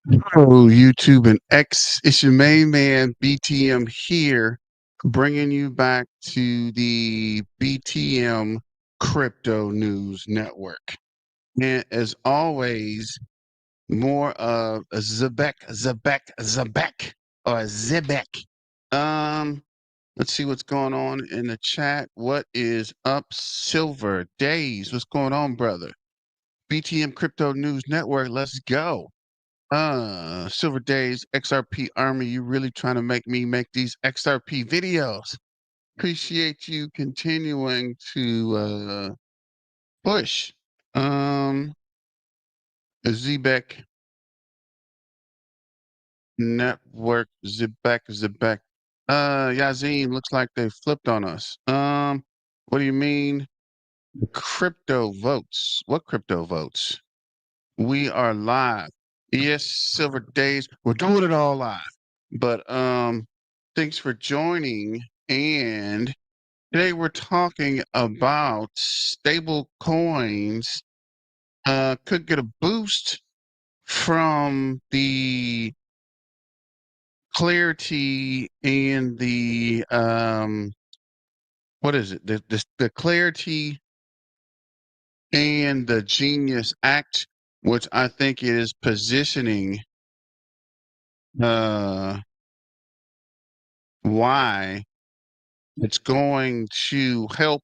Hello, YouTube and X. It's your main man, BTM here, bringing you back to the BTM Crypto News Network. And as always, more of a Zebec, or Zebec. Let's see what's going on in the chat. What is up, Silver Days? What's going on, brother? BTM Crypto News Network, let's go. Silver Days, XRP Army, you really trying to make me make these XRP videos. Appreciate you continuing to push. Zebec Network, Zebec. Yazin, looks like they flipped on us. What do you mean? Crypto votes. What crypto votes? We are live. Yes, Silver Days. We're doing it all live. But thanks for joining. And today we're talking about stable coins could get a boost from the clarity and the what is it? The clarity and the Genius Act, which I think is positioning why it's going to help.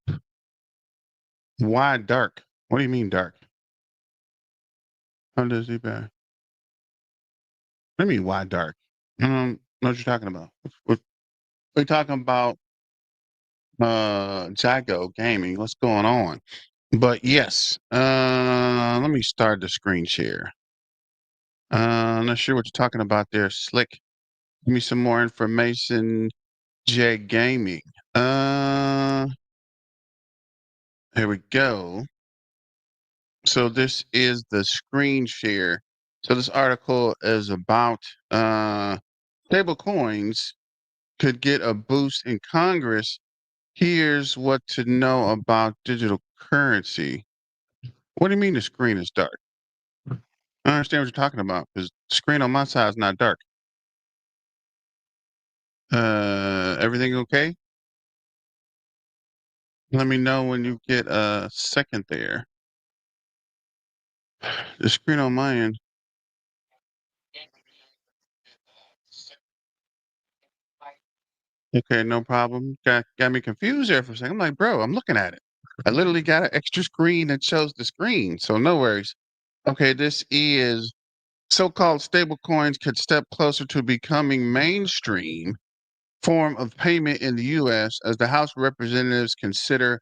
Why dark? What do you mean dark? How does he back? What do you mean why dark? Know what you're talking about. We're talking about Jago Gaming. What's going on? But yes, let me start the screen share. I'm not sure what you're talking about there, Slick. Give me some more information, J Gaming. Here we go. So this is the screen share. So this article is about stable coins could get a boost in Congress. Here's what to know about digital currency. What do you mean the screen is dark? I don't understand what you're talking about because the screen on my side is not dark. Everything okay? Let me know when you get a second there. The screen on my end. Okay, no problem. Got me confused there for a second. I'm like, bro, I'm looking at it. I literally got an extra screen that shows the screen, so no worries. Okay, this is so-called stablecoins could step closer to becoming mainstream form of payment in the U.S. as the House of Representatives consider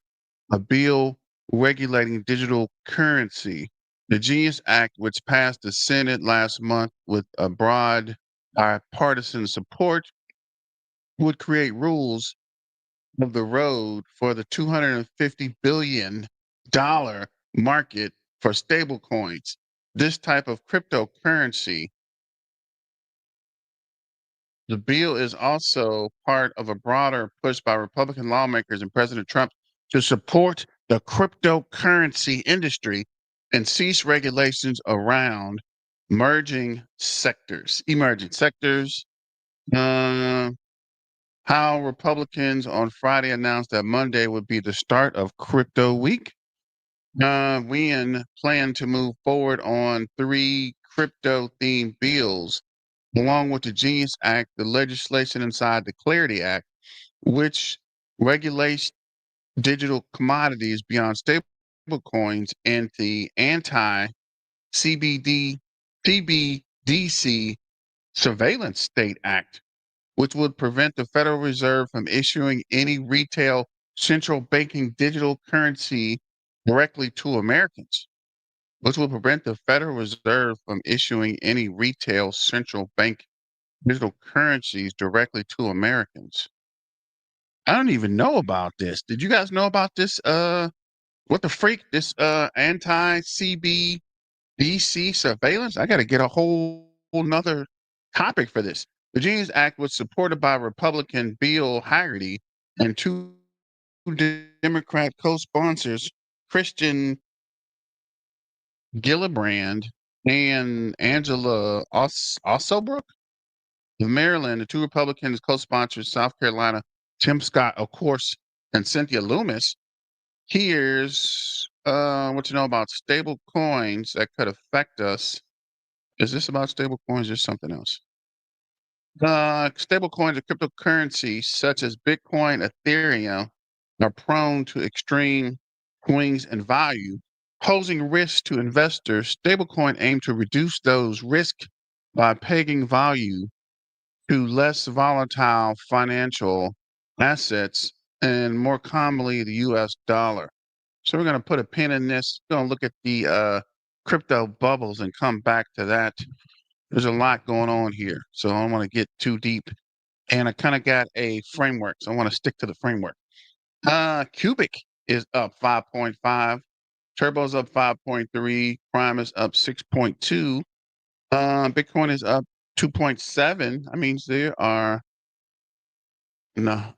a bill regulating digital currency. The Genius Act, which passed the Senate last month with a broad bipartisan support, would create rules of the road for the $250 billion market for stablecoins. This type of cryptocurrency. The bill is also part of a broader push by Republican lawmakers and President Trump to support the cryptocurrency industry and cease regulations around emerging sectors. How Republicans on Friday announced that Monday would be the start of Crypto Week. We plan to move forward on 3 crypto-themed bills, along with the Genius Act, the legislation inside the Clarity Act, which regulates digital commodities beyond stablecoins, and the anti-CBD CBDC Surveillance State Act, which would prevent the Federal Reserve from issuing any retail central banking digital currency directly to Americans, which will prevent the Federal Reserve from issuing any retail central bank digital currencies directly to Americans. I don't even know about this. Did you guys know about this? What the freak? This anti-CBDC surveillance? I got to get a whole nother topic for this. The Genius Act was supported by Republican Bill Hagerty and 2 Democrat co-sponsors, Christian Gillibrand and Angela Ossobrook of Maryland. The two Republicans co-sponsors South Carolina, Tim Scott, of course, and Cynthia Loomis. Here's what you know about stable coins that could affect us. Is this about stable coins or something else? Stable coins are cryptocurrencies such as Bitcoin, Ethereum are prone to extreme swings in value, posing risks to investors. Stablecoin aim to reduce those risks by pegging value to less volatile financial assets and more commonly the US dollar. So we're going to put a pin in this. We're going to look at the crypto bubbles and come back to that. There's a lot going on here, so I don't want to get too deep. And I kind of got a framework, so I want to stick to the framework. Cubic is up 5.5. Turbo's up 5.3. Prime is up 6.2. Bitcoin is up 2.7. That means there are no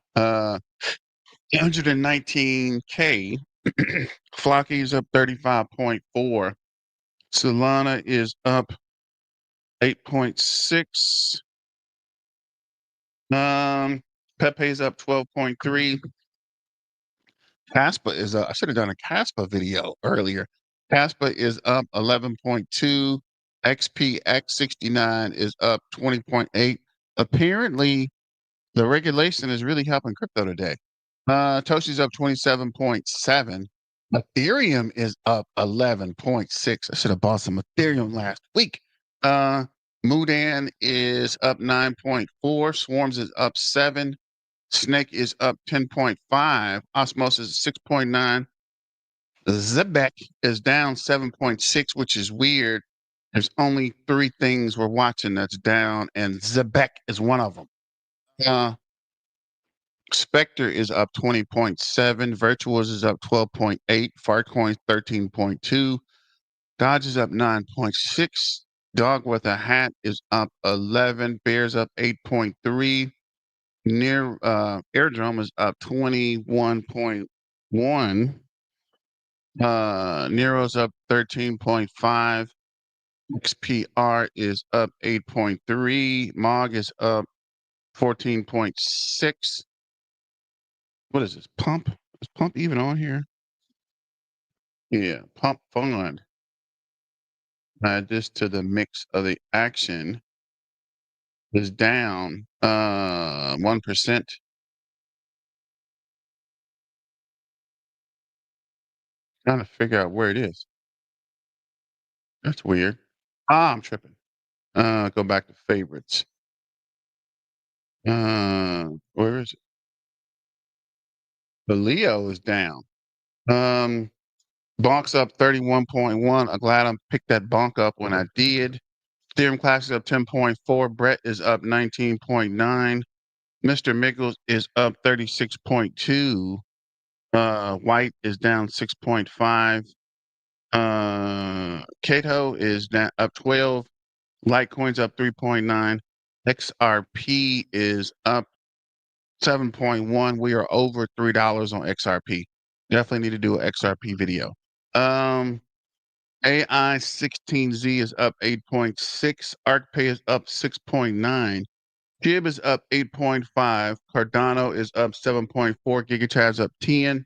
119K. Flocky is up 35.4. Solana is up 8.6. Pepe is up 12.3. Caspa is up. I should have done a Caspa video earlier. Caspa is up 11.2. XPX69 is up 20.8. Apparently, the regulation is really helping crypto today. Toshi's up 27.7. Ethereum is up 11.6. I should have bought some Ethereum last week. Mudan is up 9.4. Swarms is up 7. Snake is up 10.5. Osmosis is 6.9. Zebec is down 7.6, which is weird. There's only 3 things we're watching that's down, and Zebec is one of them. Spectre is up 20.7. Virtuals is up 12.8. Fartcoin 13.2. Dodge is up 9.6. Dog with a hat is up 11. Bears up 8.3. Near Airdrome is up 21.1. Nero's up 13.5. XPR is up 8.3. Mog is up 14.6. What is this? Pump? Is Pump even on here? Yeah, Pump Fund. Add this to the mix of the action is down 1%. Trying to figure out where it is. That's weird. I'm tripping. Go back to favorites. Where is it? The Leo is down. Bonk's up 31.1. I'm glad I picked that bonk up when I did. Ethereum Classic is up 10.4. Brett is up 19.9. Mr. Miggles is up 36.2. White is down 6.5. Cato is down up 12. Litecoin's up 3.9. XRP is up 7.1. We are over $3 on XRP. Definitely need to do an XRP video. AI 16Z is up 8.6. ArcPay is up 6.9. Jib is up 8.5. Cardano is up 7.4. GigaChad's up 10.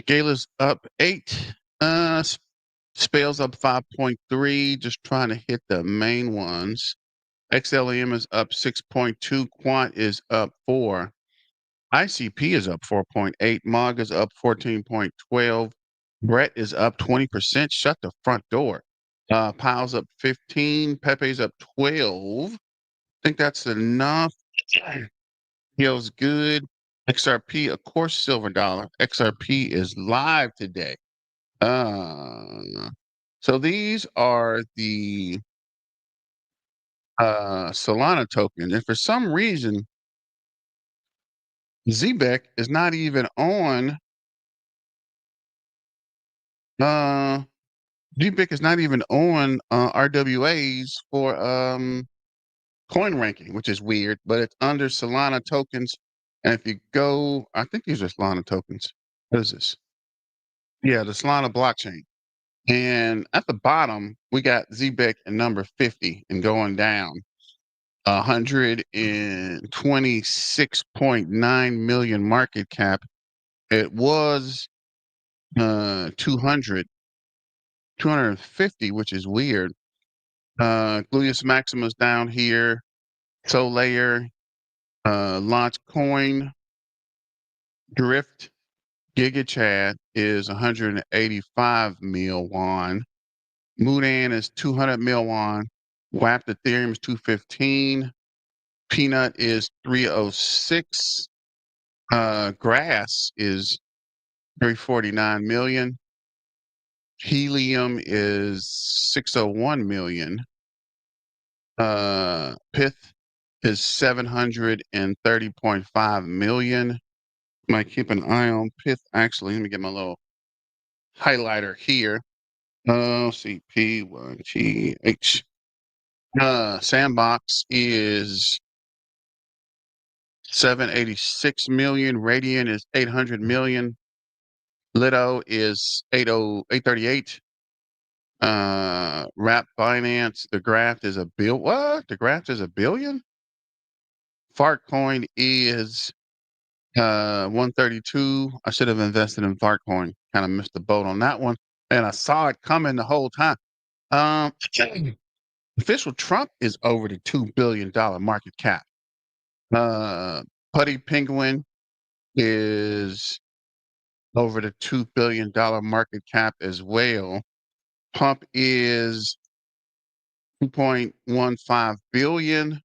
Gala's up 8. Spales up 5.3. Just trying to hit the main ones. XLM is up 6.2. Quant is up 4. ICP is up 4.8. MOG is up 14.12. Brett is up 20%. Shut the front door. Pile's up 15. Pepe's up 12. I think that's enough. Feels good. XRP, of course, silver dollar. XRP is live today. So these are the Solana tokens. And for some reason, Zebec is not even on. Zebec is not even on RWAs for coin ranking, which is weird, but it's under Solana tokens. And if you go, I think these are Solana tokens. What is this? Yeah, the Solana blockchain. And at the bottom, we got Zebec at number 50 and going down. 126.9 million market cap. It was 250, which is weird. Gluteus Maximus down here. Solayer, Launch Coin, Drift, Giga Chad is 185 mil won. Mudan is 200 mil won. WAP Ethereum is 215. Peanut is 306. Grass is 349 million. Helium is 601 million. Pith is 730.5 million. Might keep an eye on Pith. Actually, let me get my little highlighter here. CP1GH. Sandbox is 786 million. Radiant is 800 million. Lido is 838. Wrap Finance, the Graft is a bill. What? The Graft is $1 billion? Fartcoin is 132. I should have invested in Fartcoin. Kind of missed the boat on that one. And I saw it coming the whole time. Official Trump is over the $2 billion market cap. Putty Penguin is over the $2 billion market cap as well. Pump is 2.15 billion.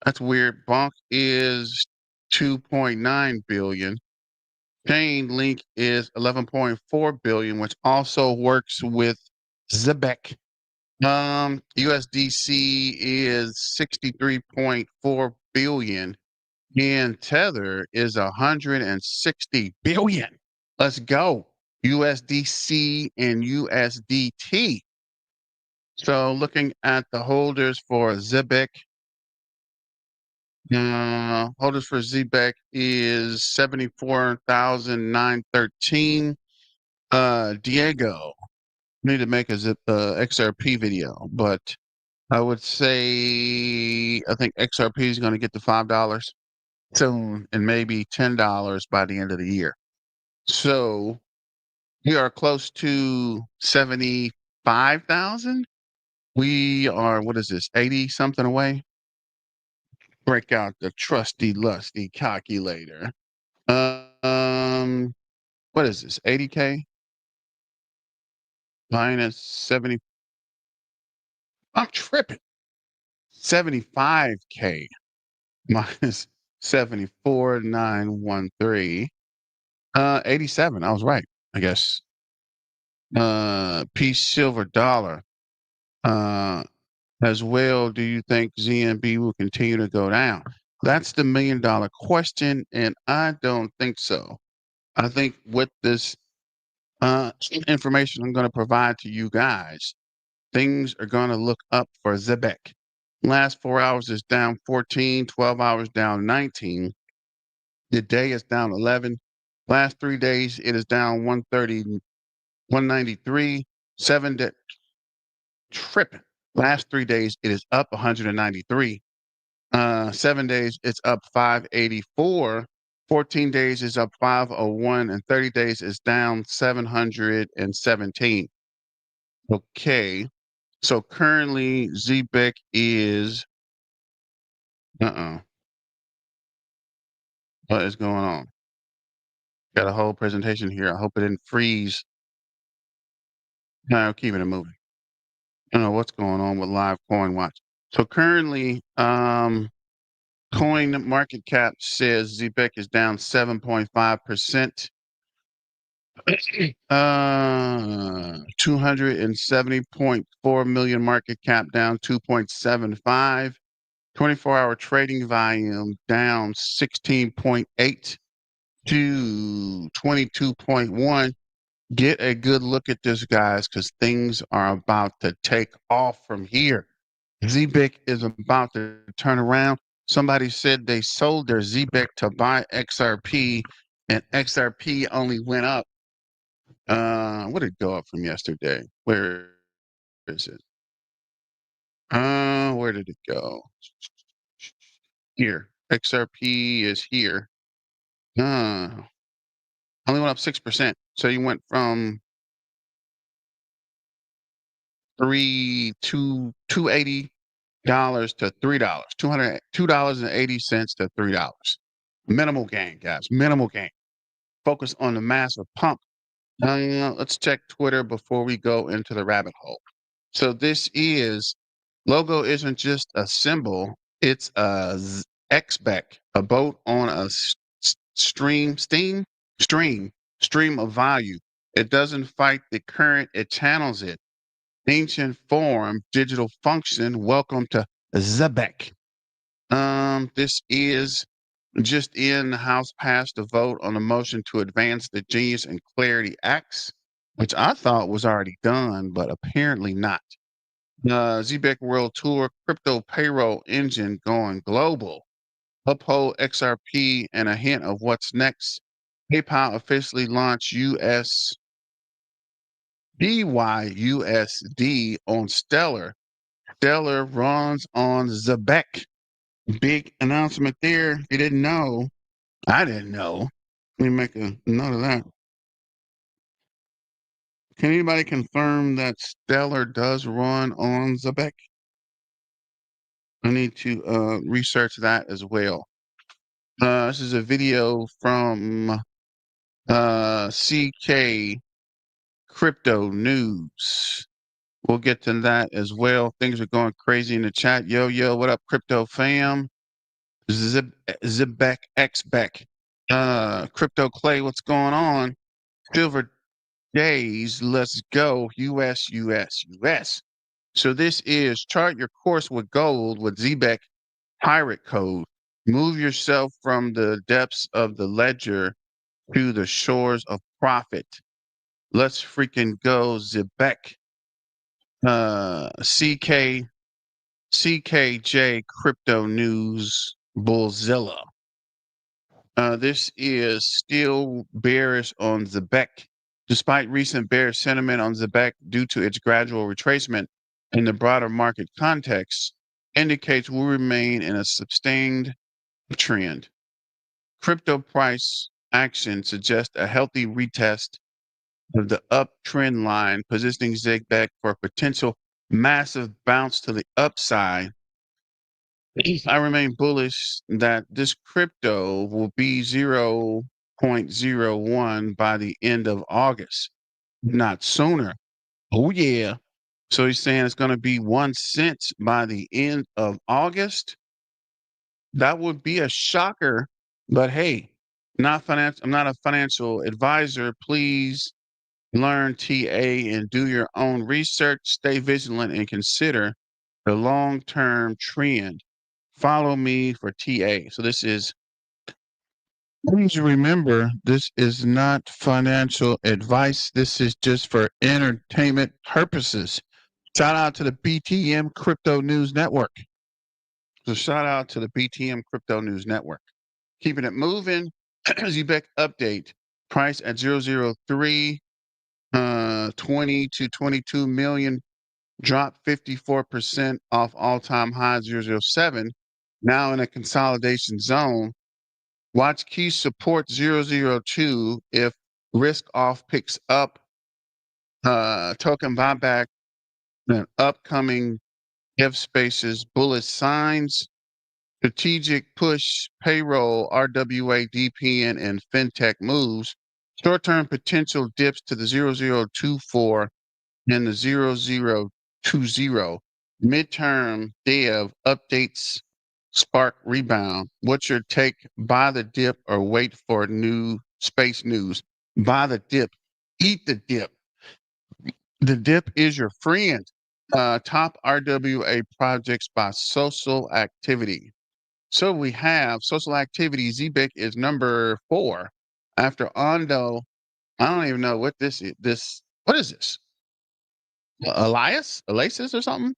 That's weird. Bonk is 2.9 billion. Chainlink is 11.4 billion, which also works with Zebec. USDC is 63.4 billion, and Tether is 160 billion. Let's go. USDC and USDT. So looking at the holders for Zebec, holders for Zebec is 74,913. Diego, need to make a XRP video, but I would say I think XRP is going to get to $5 soon and maybe $10 by the end of the year. So we are close to 75,000. We are, what is this, 80 something away? Break out the trusty, lusty calculator. What is this, 80K? Minus 70. I'm tripping. 75K minus 74,913. 87. I was right, I guess. Peace silver dollar. As well, do you think ZNB will continue to go down? That's the $1 million question, and I don't think so. I think with this information I'm going to provide to you guys, things are going to look up for Zebec. Last 4 hours is down 14, 12 hours down 19. The day is down 11. Last 3 days, it is down 130, 193, 7 days. Tripping. Last 3 days, it is up 193. 7 days, it's up 584. 14 days is up 501, and 30 days is down 717. Okay. So currently, Zebec is. What is going on? Got a whole presentation here. I hope it didn't freeze. No, keeping it moving. I don't know what's going on with Live Coin Watch. So currently, Coin Market Cap says Zebec is down 7.5%. 270.4 million market cap down 2.75. 24-hour trading volume down 16.8 to 22.1. Get a good look at this, guys, because things are about to take off from here. Zebec is about to turn around. Somebody said they sold their Zebec to buy XRP, and XRP only went up What did it go up from yesterday? Where is it? Where did it go? Here. XRP is here. Only went up 6%. So you went from 280 to $3. $2.80 to $3. Minimal gain, guys. Minimal gain. Focus on the massive pump. Let's check Twitter before we go into the rabbit hole. So this is logo isn't just a symbol, it's a XBEC, a boat on a stream of value. It doesn't fight the current, it channels it. Ancient form, digital function. Welcome to Zebec. This is just in. The House passed a vote on a motion to advance the Genius and Clarity Acts, which I thought was already done, but apparently not. Zebec World Tour, crypto payroll engine going global. Uphold XRP and a hint of what's next. PayPal officially launched BYUSD on Stellar. Stellar runs on Zebec. Big announcement there. If you didn't know, I didn't know. Let me make a note of that. Can anybody confirm that Stellar does run on Zebec? I need to research that as well. This is a video from CK Crypto News. We'll get to that as well. Things are going crazy in the chat. Yo, what up, crypto fam? Zebec Xbec. Crypto Clay, what's going on? Silver Days, let's go. US. So this is chart your course with gold with Zebec pirate code. Move yourself from the depths of the ledger to the shores of profit. Let's freaking go, Zebec. CKJ Crypto News Bullzilla. This is still bearish on Zebec. Despite recent bearish sentiment on Zebec due to its gradual retracement in the broader market context, indicates will remain in a sustained trend. Crypto price action suggests a healthy retest of the uptrend line, positioning Zebec for a potential massive bounce to the upside. I remain bullish that this crypto will be 0.01 by the end of August, not sooner. Oh, yeah. So he's saying it's going to be 1 cent by the end of August. That would be a shocker. But hey, I'm not a financial advisor. Please learn TA and do your own research. Stay vigilant and consider the long-term trend. Follow me for TA. So please remember, this is not financial advice. This is just for entertainment purposes. Shout out to the BTM Crypto News Network. So shout out to the BTM Crypto News Network. Keeping it moving. Zebec update. Price at 003, 20 to 22 million. Dropped 54% off all-time high 007. Now in a consolidation zone. Watch key support 002 if risk off picks up. Token buyback. Upcoming F spaces, bullish signs, strategic push, payroll, RWA, DPN, and fintech moves. Short-term potential dips to the 0024 and the 0020. Midterm dev updates spark rebound. What's your take? Buy the dip or wait for new space news? Buy the dip. Eat the dip. The dip is your friend. Top RWA projects by social activity. So we have social activity. Zebec is number 4 after Ondo. I don't even know what this is. What is this? Elias or something?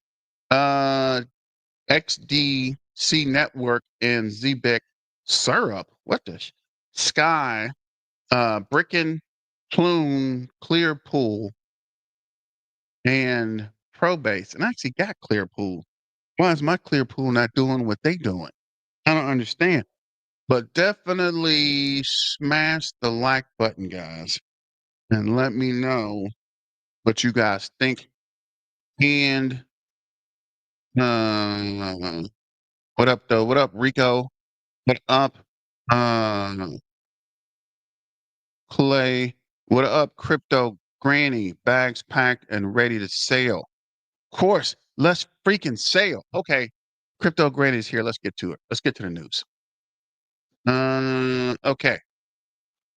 XDC Network and Zebec Syrup. What the Sky? Bricken Plume, Clearpool, and Probase. And I actually got Clearpool. Why is my Clearpool not doing what they doing? I don't understand. But definitely smash the like button, guys, and let me know what you guys think. And uh, what up, though? What up, Rico? What up, uh, Clay? What up, Crypto Granny? Bags packed and ready to sail. Of course, let's freaking sail. Okay, Crypto Granny's here. Let's get to it. Let's get to the news. Okay.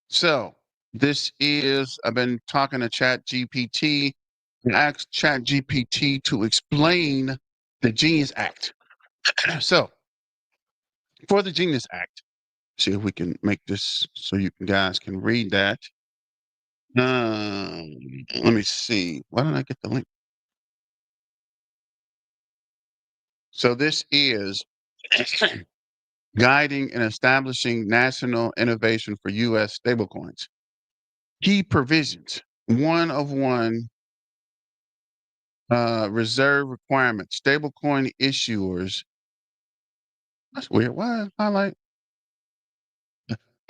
So this is, I've been talking to Chat GPT and asked Chat GPT to explain the Genius Act. So for the Genius Act, see if we can make this so you guys can read that. Let me see. Why don't I get the link? So this is guiding and establishing national innovation for U.S. stablecoins. Key provisions. One of one reserve requirements. Stablecoin issuers. That's weird. Why highlight?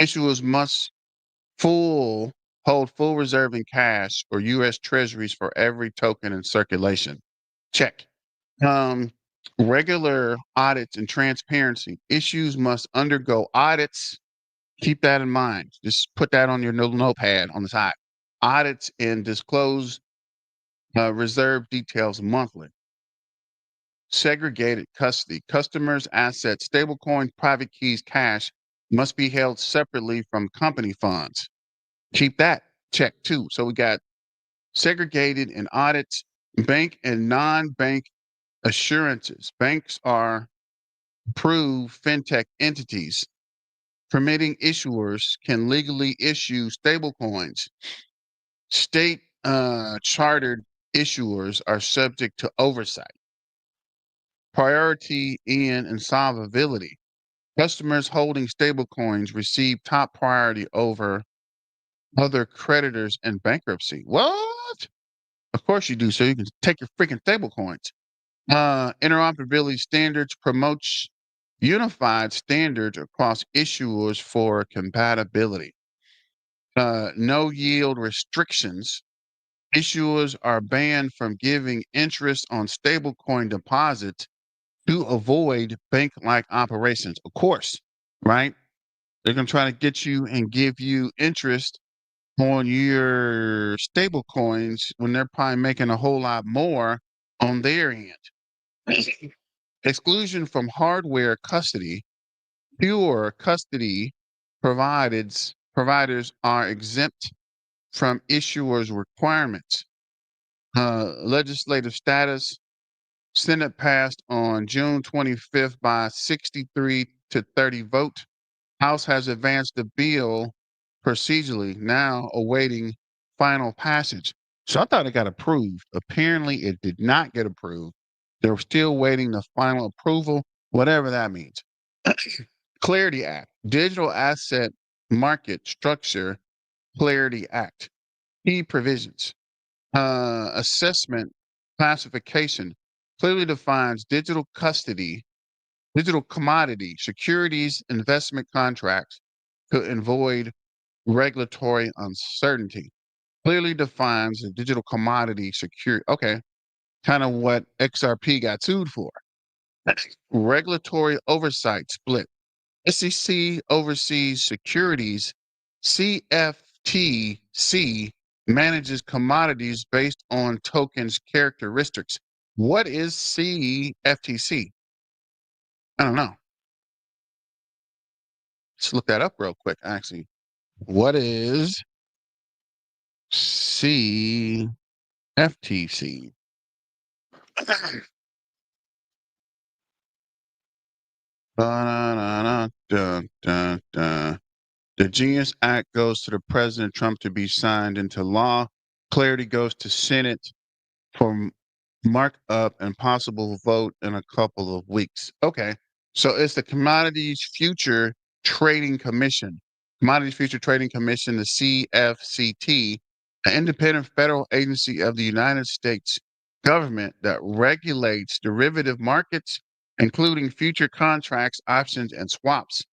Issuers must full hold full reserve in cash or U.S. Treasuries for every token in circulation. Check. Um, regular audits and transparency. Issues must undergo audits. Keep that in mind. Just put that on your notepad on the side. Audits and disclose reserve details monthly. Segregated custody. Customers' assets, stablecoin, private keys, cash must be held separately from company funds. Keep that check too. So we got segregated and audits, bank and non-bank assurances. Banks are approved fintech entities. Permitting issuers can legally issue stablecoins. State chartered issuers are subject to oversight. Priority in insolvability. Customers holding stablecoins receive top priority over other creditors in bankruptcy. What? Of course you do, so you can take your freaking stablecoins. Interoperability standards promotes unified standards across issuers for compatibility. No yield restrictions. Issuers are banned from giving interest on stablecoin deposits to avoid bank-like operations. Of course, right? They're going to try to get you and give you interest on your stable coins when they're probably making a whole lot more on their end. Exclusion from hardware custody. Pure custody providers are exempt from issuers' requirements. Legislative status. Senate passed on June 25th by 63 to 30 vote. House has advanced the bill procedurally, now awaiting final passage. So I thought it got approved. Apparently, it did not get approved. They're still waiting the final approval, whatever that means. Clarity Act, Digital Asset Market Structure Clarity Act. Key provisions. Assessment classification clearly defines digital custody, digital commodity, securities, investment contracts to avoid regulatory uncertainty. Clearly defines a digital commodity security. Okay, kind of what XRP got sued for. Regulatory oversight split. SEC oversees securities. CFTC manages commodities based on tokens characteristics. What is CFTC? I don't know. Let's look that up real quick, actually. What is CFTC? The Genius Act goes to the President Trump to be signed into law. Clarity goes to Senate for markup and possible vote in a couple of weeks. Okay. So it's the Commodities Future Trading Commission. Commodities Future Trading Commission, the CFCT, an independent federal agency of the United States government that regulates derivative markets, including future contracts, options, and swaps.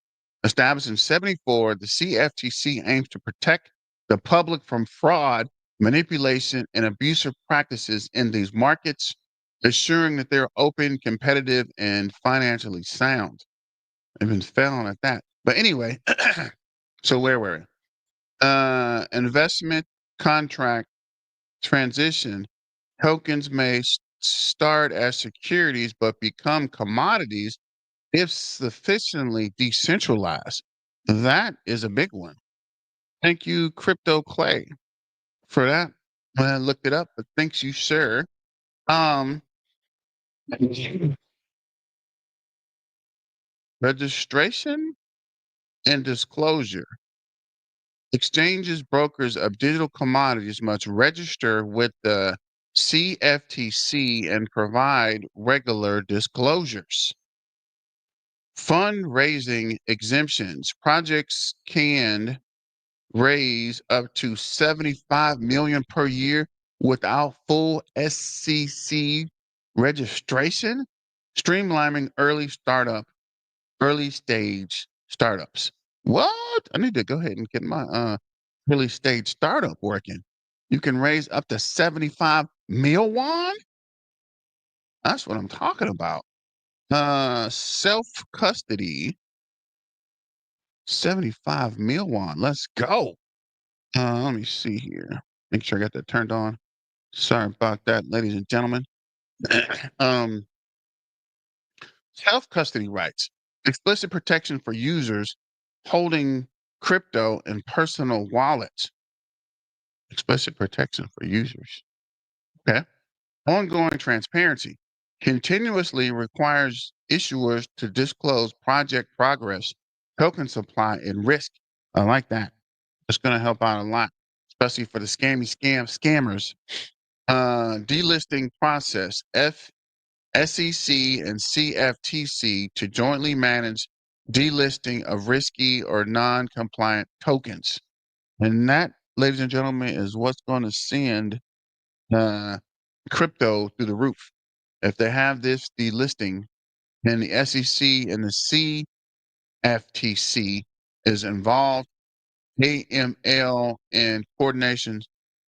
Established in 74, the CFTC aims to protect the public from fraud, manipulation, and abusive practices in these markets, assuring that they're open, competitive, and financially sound. They've been failing at that. But anyway, so where were we? Investment contract transition. Tokens may start as securities but become commodities if sufficiently decentralized. That is a big one. Thank you, Crypto Clay, for that. I looked it up, but thanks you, sir. Um, registration and disclosure. Exchanges, brokers of digital commodities must register with the CFTC and provide regular disclosures. Fundraising exemptions. Projects can raise up to 75 million per year without full SEC registration, streamlining early stage startups. What? I need to go ahead and get my early stage startup working. You can raise up to 75 mil won? That's what I'm talking about. Self custody, 75 mil won. Let's go. Let me see here. Make sure I got that turned on. Sorry about that, ladies and gentlemen. um, Self custody rights, explicit protection for users holding crypto in personal wallets. Explicit protection for users. Okay. Ongoing transparency continuously requires issuers to disclose project progress, token supply, and risk. I like that. It's going to help out a lot, especially for the scammers. Delisting process, SEC and CFTC to jointly manage delisting of risky or non-compliant tokens. And that, ladies and gentlemen, is what's going to send crypto through the roof. If they have this delisting, then the SEC and the CFTC is involved. AML and coordination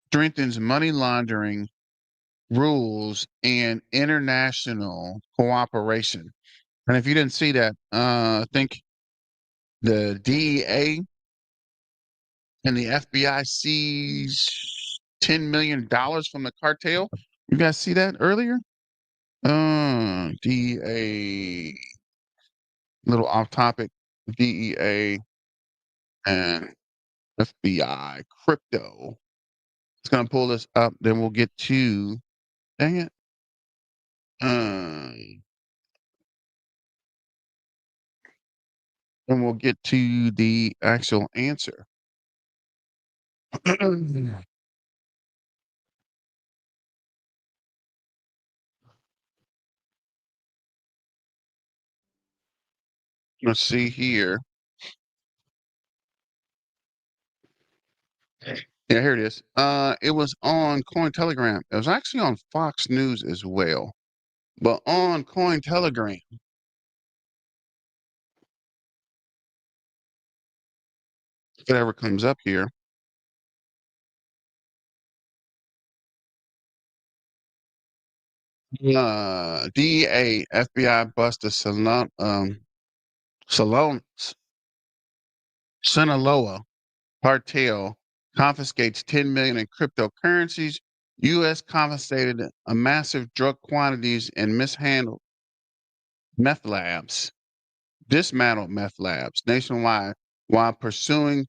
strengthens money laundering rules and international cooperation. And if you didn't see that, I think the DEA and the FBI seized $10 million from the cartel. You guys see that earlier? DEA, little off topic, DEA and FBI crypto. It's going to pull this up. Then we'll get to, dang it. And we'll get to the actual answer. Let's see here. Yeah, here it is. It was on Cointelegram. It was actually on Fox News as well, but on Cointelegram. If it ever comes up here. DEA, FBI bust a Sinaloa cartel, confiscates 10 million in cryptocurrencies. U.S. confiscated a massive drug quantities and mishandled meth labs, dismantled meth labs nationwide while pursuing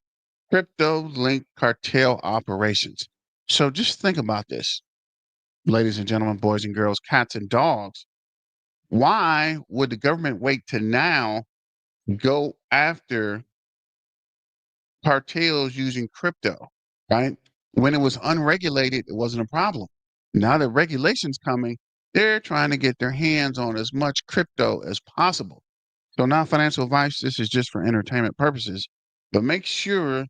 crypto-linked cartel operations. So just think about this, ladies and gentlemen, boys and girls, cats and dogs. Why would the government wait to now go after cartels using crypto, right? When it was unregulated, it wasn't a problem. Now that regulation's coming, they're trying to get their hands on as much crypto as possible. So now financial advice, this is just for entertainment purposes. but make sure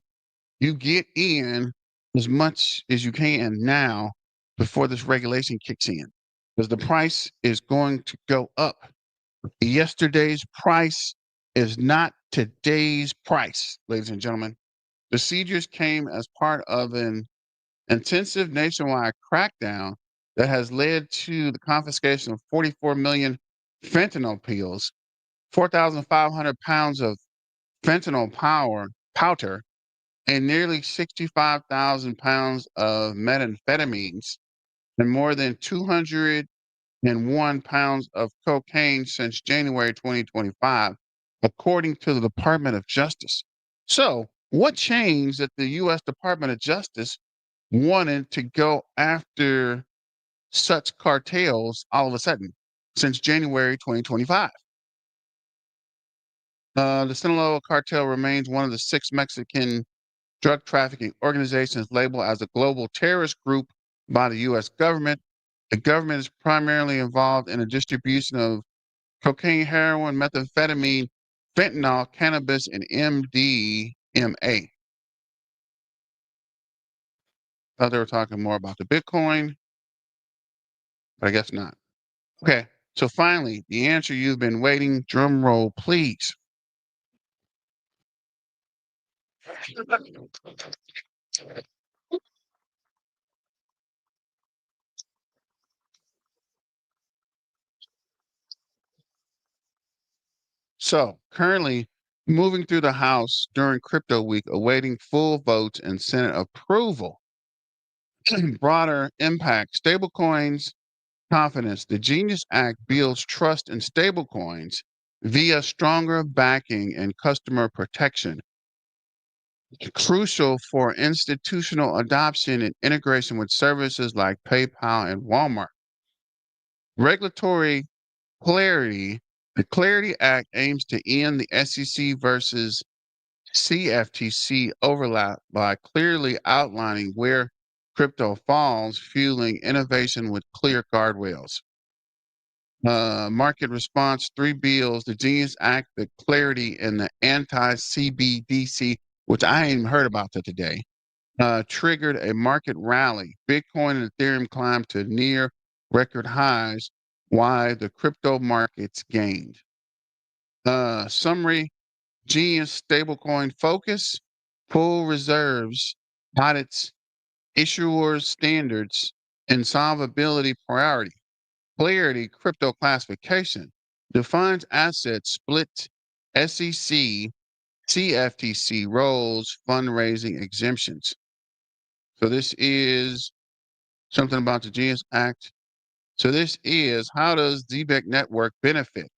you get in as much as you can now before this regulation kicks in, because the price is going to go up. Yesterday's price is not today's price, ladies and gentlemen. The seizures came as part of an intensive nationwide crackdown that has led to the confiscation of 44 million fentanyl pills, 4,500 pounds of fentanyl powder, and nearly 65,000 pounds of methamphetamines, and more than 201 pounds of cocaine since January 2025, according to the Department of Justice. So, what changed that the U.S. Department of Justice wanted to go after such cartels all of a sudden since January 2025? The Sinaloa cartel remains one of the 6 Mexican drug trafficking organizations labeled as a global terrorist group by the U.S. government. The government is primarily involved in the distribution of cocaine, heroin, methamphetamine, fentanyl, cannabis, and MDMA. Thought they were talking more about the Bitcoin, but I guess not. Okay, so finally, the answer you've been waiting. Drum roll, please. So, currently moving through the House during crypto week, awaiting full votes and Senate approval. Broader impact stablecoins confidence. The Genius Act builds trust in stablecoins via stronger backing and customer protection, crucial for institutional adoption and integration with services like PayPal and Walmart. Regulatory clarity. The Clarity Act aims to end the SEC versus CFTC overlap by clearly outlining where crypto falls, fueling innovation with clear guardrails. Market response, 3 bills, the Genius Act, the Clarity, and the anti-CBDC, which I ain't even heard about that today, triggered a market rally. Bitcoin and Ethereum climbed to near record highs, while the crypto markets gained. Summary, Genius stablecoin focus, full reserves, audits, issuers standards, and solvability priority. Clarity crypto classification defines assets split SEC, CFTC roles, fundraising exemptions. So this is something about the Genius Act. So this is how does Zebec Network benefit?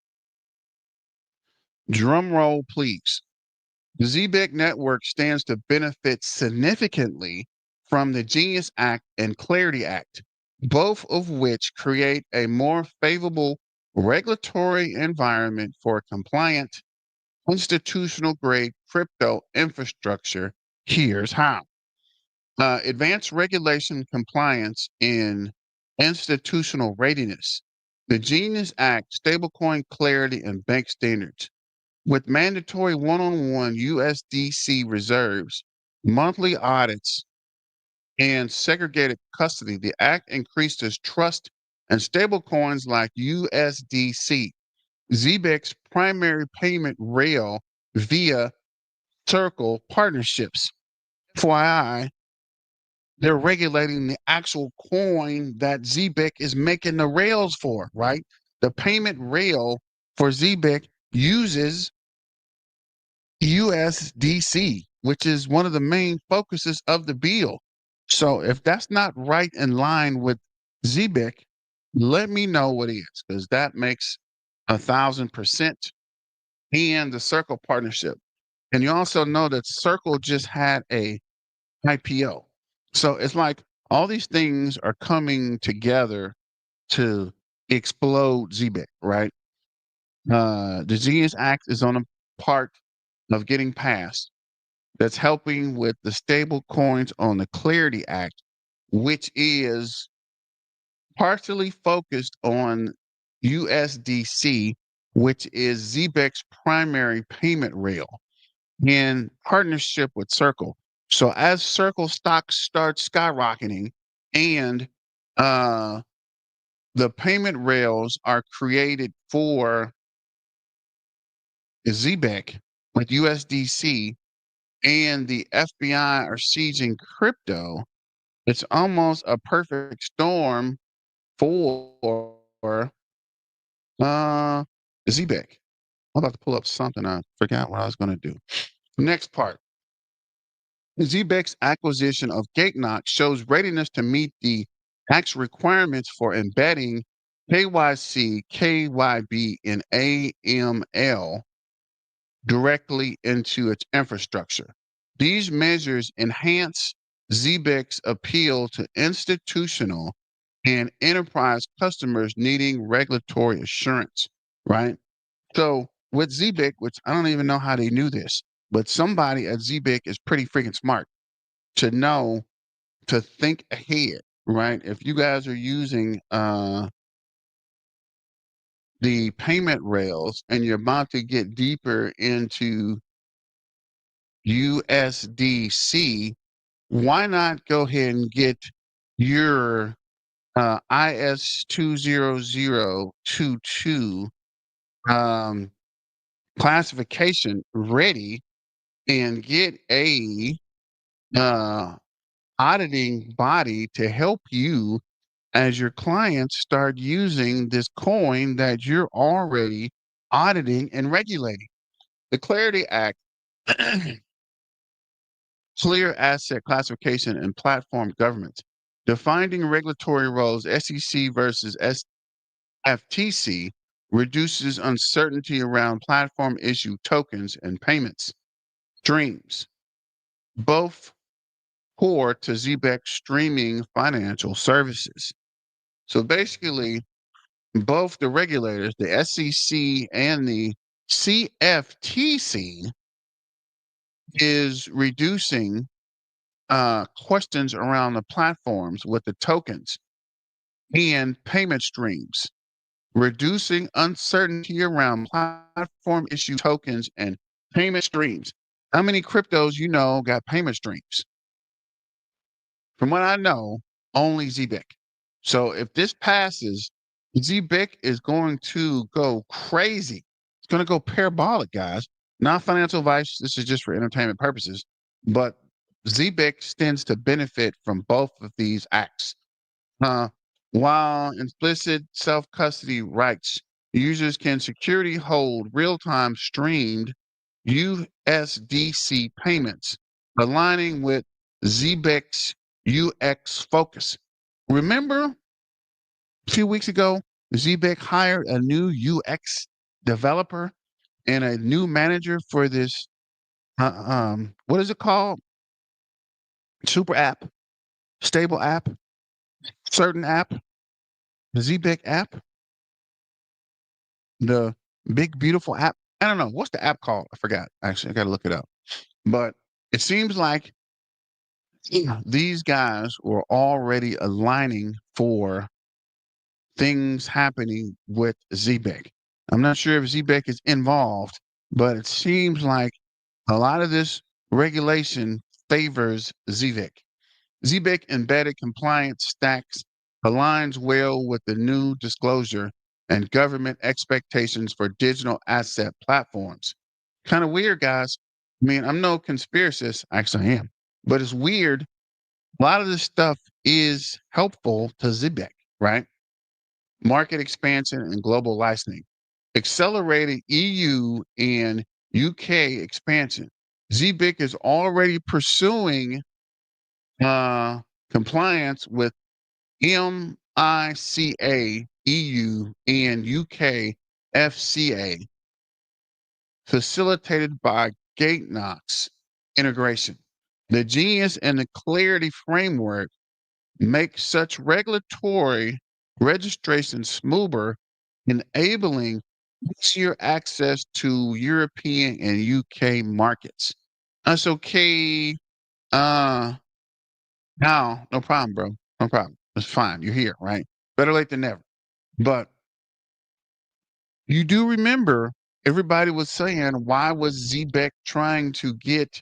Drum roll, please. The Zebec Network stands to benefit significantly from the Genius Act and Clarity Act, both of which create a more favorable regulatory environment for compliant, institutional grade crypto infrastructure. Here's how. Advanced regulation compliance in institutional readiness. The Genius Act, stablecoin clarity, and bank standards. With mandatory one-on-one USDC reserves, monthly audits, and segregated custody, the act increases trust in stablecoins like USDC, Zebec's primary payment rail via Circle partnerships. FYI, they're regulating the actual coin that Zebec is making the rails for, right? The payment rail for Zebec uses USDC, which is one of the main focuses of the bill. So if that's not right in line with Zebec, let me know what is, because that makes 1,000%. And the Circle partnership. And you also know that Circle just had a IPO. So it's like all these things are coming together to explode Zebec, right? The Genius Act is on a part of getting passed that's helping with the stable coins on the Clarity Act, which is partially focused on USDC, which is Zebec's primary payment rail. in partnership with Circle. So as Circle stocks start skyrocketing and uh, the payment rails are created for Zebec with USDC and the FBI are seizing crypto, it's almost a perfect storm for uh Zebec. I'm about to pull up something. I forgot what I was going to do. Next part. Zebec's acquisition of GateKnock shows readiness to meet the Act's requirements for embedding KYC, KYB, and AML directly into its infrastructure. These measures enhance Zebec's appeal to institutional and enterprise customers needing regulatory assurance, right? So with Zebec, which I don't even know how they knew this, but somebody at Zebec is pretty freaking smart to know to think ahead, right? If you guys are using the payment rails and you're about to get deeper into USDC, why not go ahead and get your IS 20022 classification ready and get a uh, auditing body to help you as your clients start using this coin that you're already auditing and regulating. The Clarity Act, clear asset classification and platform governance, defining regulatory roles, SEC versus FTC, reduces uncertainty around platform issue tokens and payments streams, both core to Zebec streaming financial services. So basically, both the regulators, the SEC and the CFTC, is reducing questions around the platforms with the tokens and payment streams, reducing uncertainty around platform issue tokens and payment streams. How many cryptos you know got payment streams? From what I know, only Zebec. So if this passes, Zebec is going to go crazy. It's going to go parabolic, guys. Not financial advice. This is just for entertainment purposes. But Zebec stands to benefit from both of these acts. Uh, while implicit self-custody rights, users can security hold real-time streamed USDC payments, aligning with Zebec's UX focus. Remember a few weeks ago, Zebec hired a new UX developer and a new manager for this, what is it called? Super app, stable app, certain app, the Zebec app, the big, beautiful app. I don't know. What's the app called? I forgot. Actually, I got to look it up. But it seems like these guys were already aligning for things happening with Zebec. I'm not sure if Zebec is involved, but it seems like a lot of this regulation favors Zebec. Zebec embedded compliance stacks aligns well with the new disclosure and government expectations for digital asset platforms. Kind of weird, guys. I mean, I'm no conspiracist, actually I am, but it's weird. A lot of this stuff is helpful to Zebec, right? Market expansion and global licensing, accelerated EU and UK expansion. Zebec is already pursuing compliance with MICA, EU, and UK FCA, facilitated by GateKnock's integration. The Genius and the Clarity framework make such regulatory registration smoother, enabling easier access to European and UK markets. That's okay. Uh, no problem, bro. No problem. It's fine. You're here, right? Better late than never. But you do remember everybody was saying, why was Zebec trying to get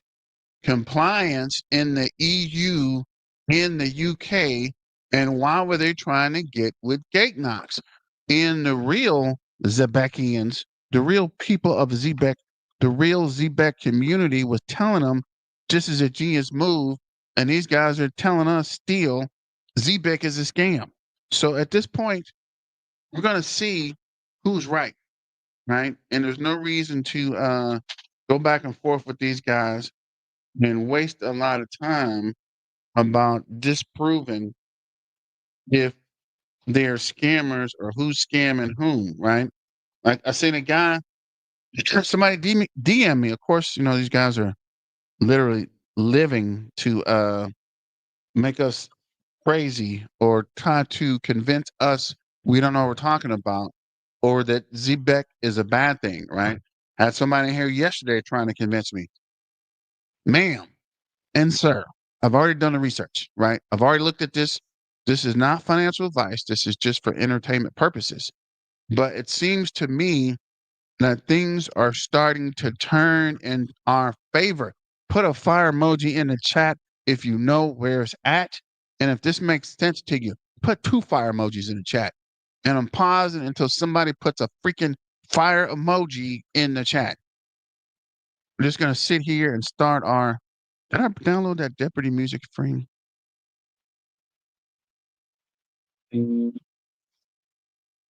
compliance in the EU, in the UK, and why were they trying to get with gate knocks? In the real Zebecians, the real people of Zebec, the real Zebec community was telling them this is a genius move, and these guys are telling us still Zebec is a scam. So at this point, we're going to see who's right, right? And there's no reason to go back and forth with these guys and waste a lot of time about disproving if they're scammers or who's scamming whom, right? Like I seen a guy, somebody DM me. Of course, these guys are literally living to make us crazy or try to convince us we don't know what we're talking about or that Zebec is a bad thing, right? I had somebody in here yesterday trying to convince me, ma'am, and sir, I've already done the research, right? I've already looked at this. This is not financial advice. This is just for entertainment purposes. But it seems to me that things are starting to turn in our favor. Put a fire emoji in the chat if you know where it's at. And if this makes sense to you, put 2 fire emojis in the chat. And I'm pausing until somebody puts a freaking fire emoji in the chat. We're just going to sit here and start our. Did I download that Jeopardy music stream?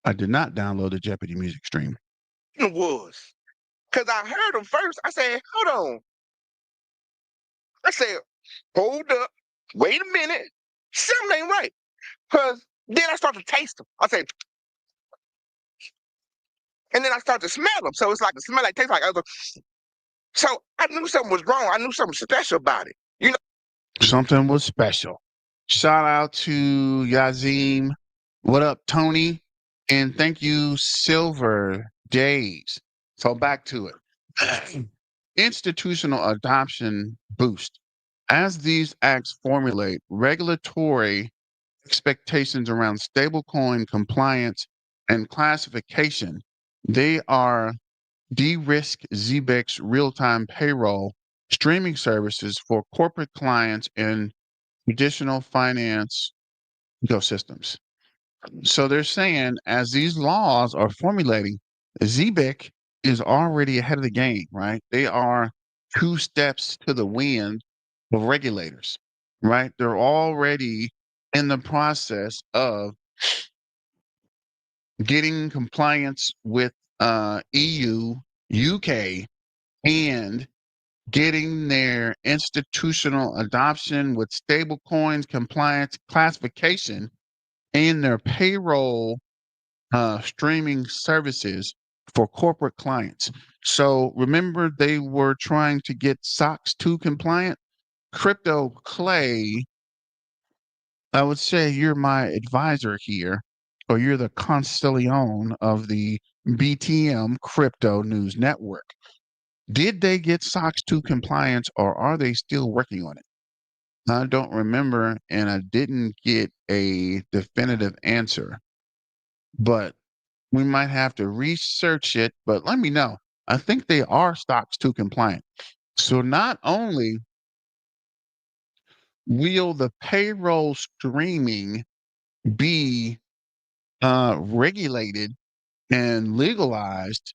I did not download the Jeopardy music stream. It was. Because I heard them first. I said, hold on. I said, hold up. Wait a minute. Something ain't right. Because then I start to taste them. I said, and then I start to smell them. So it's like the smell like tastes like other. So I knew something was wrong. I knew something special about it. Something was special. Shout out to Yazim. What up, Tony? And thank you, Silver Days. So back to it. Institutional adoption boost. As these acts formulate regulatory expectations around stablecoin compliance and classification, they are de-risk Zebec's real-time payroll streaming services for corporate clients and traditional finance ecosystems. So they're saying as these laws are formulating, Zebec is already ahead of the game, right? They are 2 steps to the wind of regulators, right? They're already in the process of getting compliance with EU, UK, and getting their institutional adoption with stablecoins compliance classification and their payroll streaming services for corporate clients. So remember, they were trying to get SOX 2 compliant. Crypto Clay, I would say you're my advisor here, or you're the constellion of the BTM Crypto News Network. Did they get SOX 2 compliance or are they still working on it? I don't remember, and I didn't get a definitive answer, but we might have to research it. But let me know. I think they are SOX 2 compliant. So not only will the payroll streaming be regulated and legalized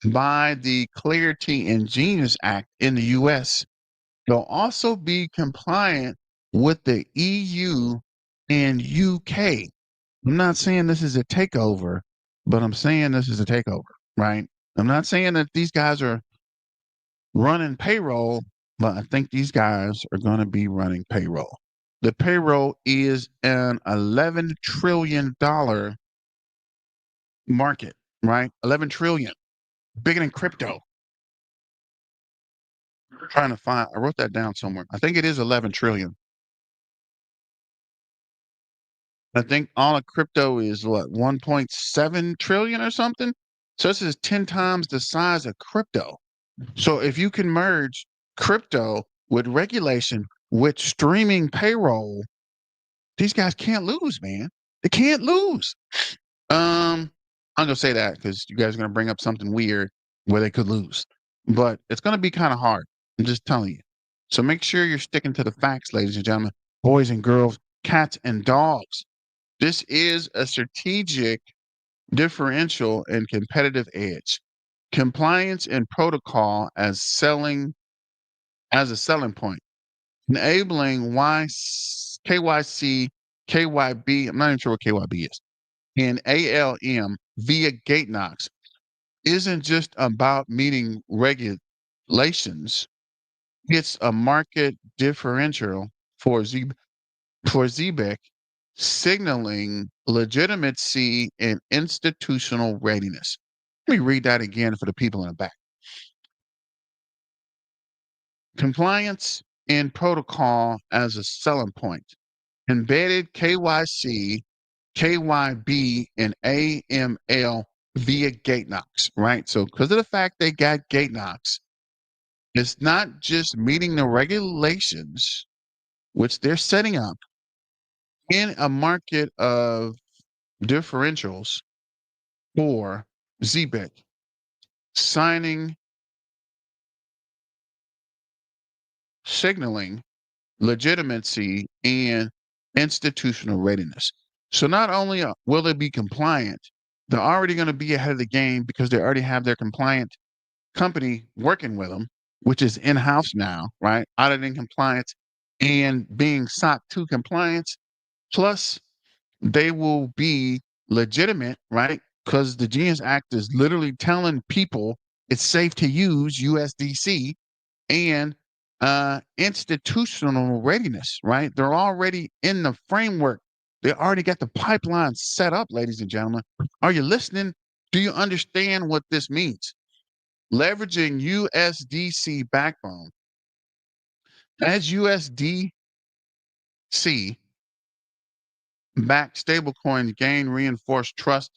by the Clarity and Genius Act in the US, they'll also be compliant with the EU and UK. I'm not saying this is a takeover, but I'm saying this is a takeover, right? I'm not saying that these guys are running payroll, but I think these guys are going to be running payroll. The payroll is an $11 trillion market, right? 11 trillion, bigger than crypto. Trying to find, I wrote that down somewhere. I think it is 11 trillion. I think all of crypto is what, 1.7 trillion or something? So this is 10 times the size of crypto. So if you can merge crypto with regulation, with streaming payroll, these guys can't lose, man. They can't lose. I'm gonna say that because you guys are gonna bring up something weird. where they could lose. But it's going to be kind of hard. I'm just telling you. So make sure you're sticking to the facts, ladies and gentlemen, boys and girls, cats and dogs. This is a strategic differential and competitive edge. Compliance and protocol as a selling point, enabling KYC, KYB, I'm not even sure what KYB is, and ALM via Gateknox isn't just about meeting regulations. It's a market differential for Zebec, signaling legitimacy and institutional readiness. Let me read that again for the people in the back. Compliance and protocol as a selling point. Embedded KYC, KYB, and AML via Gateknox, right? So because of the fact they got Gateknox, it's not just meeting the regulations, which they're setting up in a market of differentials for ZBIC, signing, signaling legitimacy and institutional readiness. So not only will they be compliant, they're already going to be ahead of the game because they already have their compliant company working with them, which is in-house now, right? Auditing compliance and being SOC 2 compliance. Plus, they will be legitimate, right? Because the Genius Act is literally telling people it's safe to use USDC and institutional readiness, right? They're already in the framework. They already got the pipeline set up, ladies and gentlemen. Are you listening? Do you understand what this means? Leveraging USDC backbone as USDC backed stablecoins gain reinforced trust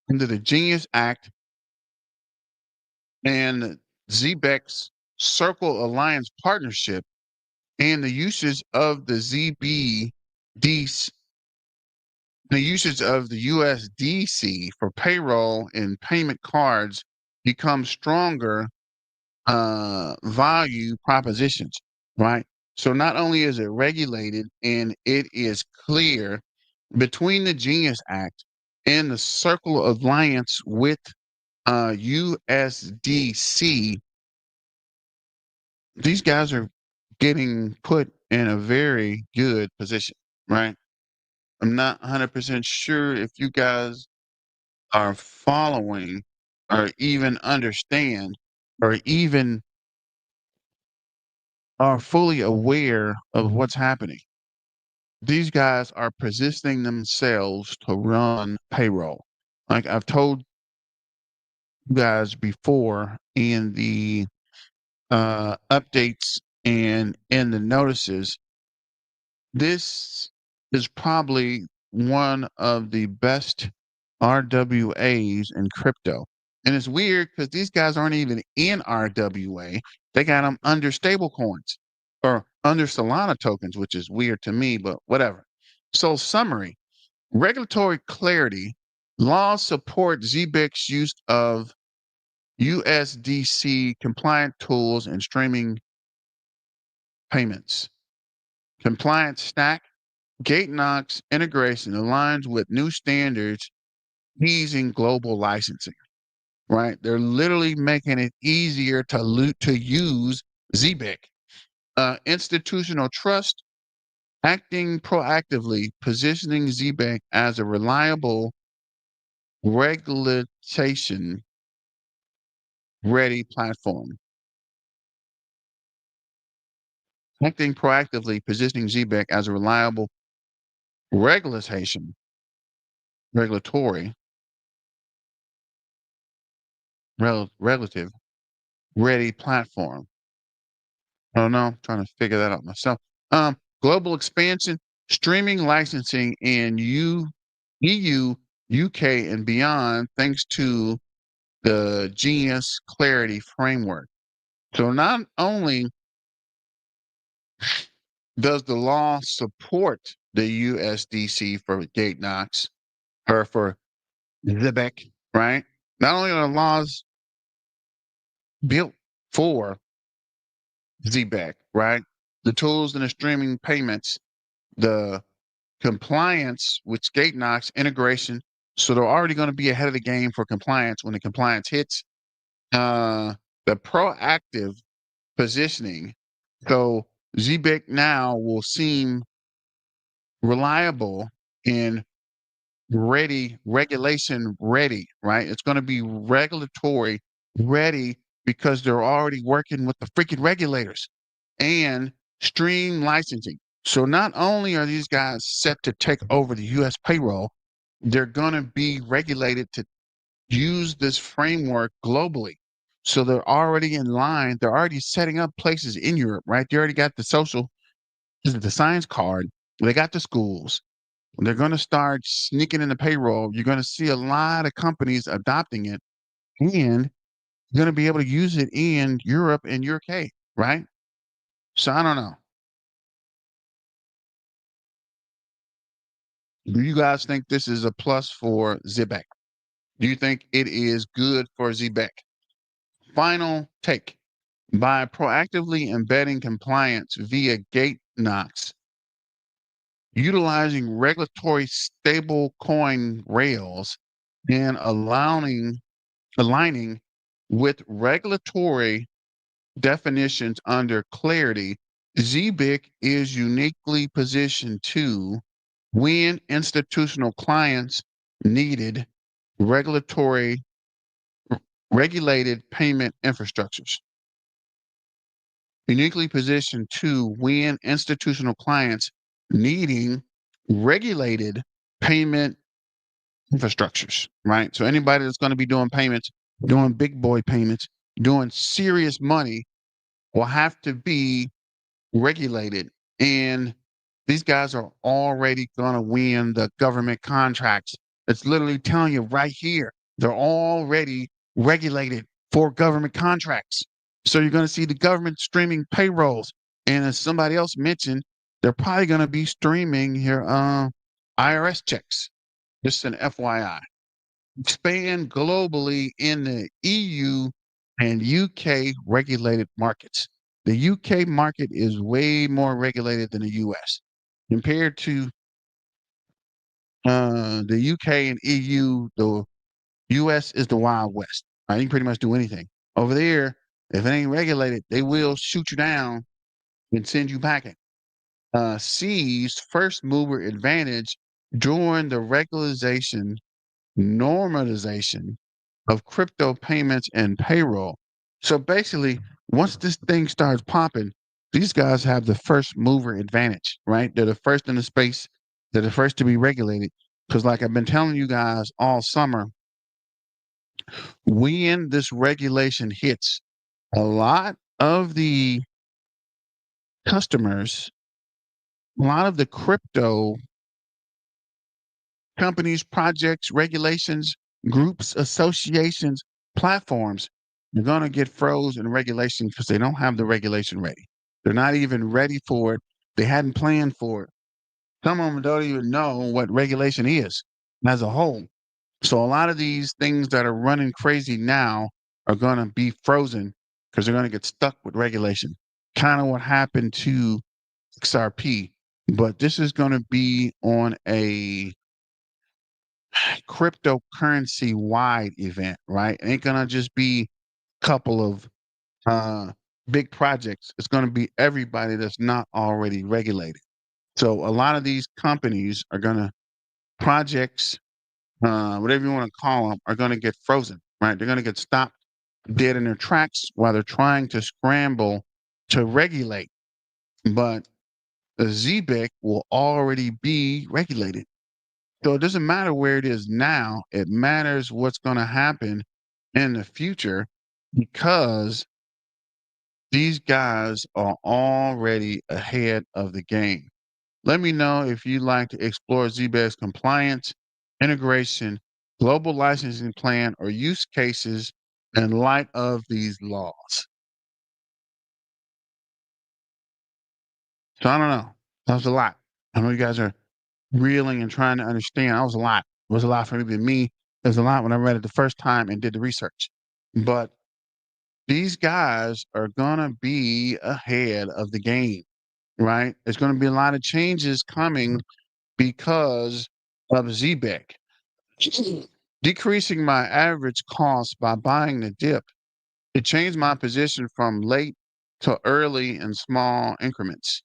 under the Genius Act and ZBEX Circle Alliance partnership and the usage of the the usage of the USDC for payroll and payment cards become stronger value propositions, right? So not only is it regulated and it is clear between the Genius Act and the Circle Alliance with USDC, these guys are getting put in a very good position, right? I'm not 100% sure if you guys are following or even understand or even are fully aware of what's happening. These guys are positioning themselves to run payroll. Like I've told you guys before in the updates and in the notices, this is probably one of the best RWAs in crypto. And it's weird because these guys aren't even in RWA. They got them under stable coins or under Solana tokens, which is weird to me, but whatever. So, summary regulatory clarity, laws support ZBIC's use of USDC compliant tools and streaming payments. Compliance stack, Gateknox integration aligns with new standards, easing global licensing. Right? They're literally making it easier to use ZBIC. Institutional trust, acting proactively, positioning ZBIC as a reliable regulation ready platform. Acting proactively, positioning ZBIC as a reliable regulatory, relative ready platform. I don't know. I'm trying to figure that out myself. Global expansion, streaming licensing in EU, UK, and beyond, thanks to the Genius Clarity framework. So not only does the law support the USDC for Gateknox or for Zebec, right? Not only are the laws built for Zebec, right? The tools and the streaming payments, the compliance with skate knocks integration. So they're already going to be ahead of the game for compliance when the compliance hits. The proactive positioning. So Zebec now will seem reliable and ready, regulation ready, right? It's going to be regulatory ready because they're already working with the freaking regulators and stream licensing. So not only are these guys set to take over the US payroll, they're going to be regulated to use this framework globally. So they're already in line. They're already setting up places in Europe, right? They already got the social, the science card. They got the schools. They're going to start sneaking in the payroll. You're going to see a lot of companies adopting it, and you're going to be able to use it in Europe and UK, right? So I don't know. Do you guys think this is a plus for Zebec? Do you think it is good for Zebec? Final take. By proactively embedding compliance via gate knocks, utilizing regulatory stable coin rails, and aligning with regulatory definitions under clarity, ZBIC is uniquely positioned to win institutional clients needed regulatory regulated payment infrastructures. Uniquely positioned to win institutional clients needing regulated payment infrastructures, right? So anybody that's going to be doing payments, doing big boy payments, doing serious money will have to be regulated. And these guys are already going to win the government contracts. It's literally telling you right here, they're already regulated for government contracts. So you're going to see the government streaming payrolls. And as somebody else mentioned, they're probably going to be streaming your IRS checks. Just an FYI. Expand globally in the EU and UK regulated markets. The UK market is way more regulated than the US. Compared to the UK and EU, the US is the Wild West. Right? You can pretty much do anything. Over there, if it ain't regulated, they will shoot you down and send you packing. Seized first mover advantage during the normalization of crypto payments and payroll. So basically, once this thing starts popping, these guys have the first mover advantage, right? They're the first in the space. They're the first to be regulated. Because, like I've been telling you guys all summer, when this regulation hits, a lot of the customers, a lot of the crypto companies, projects, regulations, groups, associations, platforms, you're going to get froze in regulation because they don't have the regulation ready. They're not even ready for it. They hadn't planned for it. Some of them don't even know what regulation is as a whole. So a lot of these things that are running crazy now are going to be frozen because they're going to get stuck with regulation. Kind of what happened to XRP. But this is going to be on a cryptocurrency wide event, right? It ain't gonna just be a couple of big projects. It's gonna be everybody that's not already regulated. So a lot of these companies are gonna projects, whatever you want to call them, are gonna get frozen, right? They're gonna get stopped dead in their tracks while they're trying to scramble to regulate. But the ZBIC will already be regulated. So it doesn't matter where it is now, it matters what's going to happen in the future because these guys are already ahead of the game. Let me know if you'd like to explore ZBE's compliance, integration, global licensing plan, or use cases in light of these laws. So I don't know. That was a lot. I know you guys are reeling and trying to understand. That was a lot. It was a lot for me. It was a lot when I read it the first time and did the research. But these guys are gonna be ahead of the game, right? There's gonna be a lot of changes coming because of Zebec. Decreasing my average cost by buying the dip. It changed my position from late to early in small increments.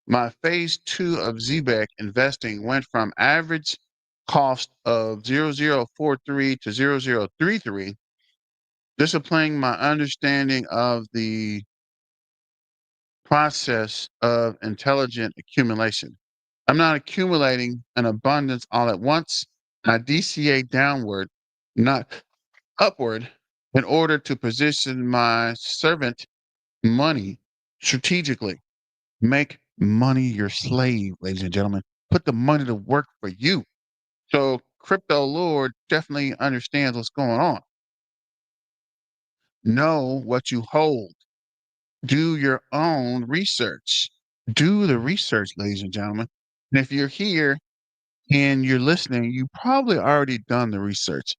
My phase two of Zebec investing went from average cost of 0043 to 0033, disciplining my understanding of the process of intelligent accumulation. I'm not accumulating an abundance all at once. I DCA downward, not upward, in order to position my servant money strategically. Make money your slave, ladies and gentlemen. Put the money to work for you. So, Crypto Lord definitely understands what's going on. Know what you hold. Do your own research. Do the research, ladies and gentlemen. And if you're here and you're listening, you probably already done the research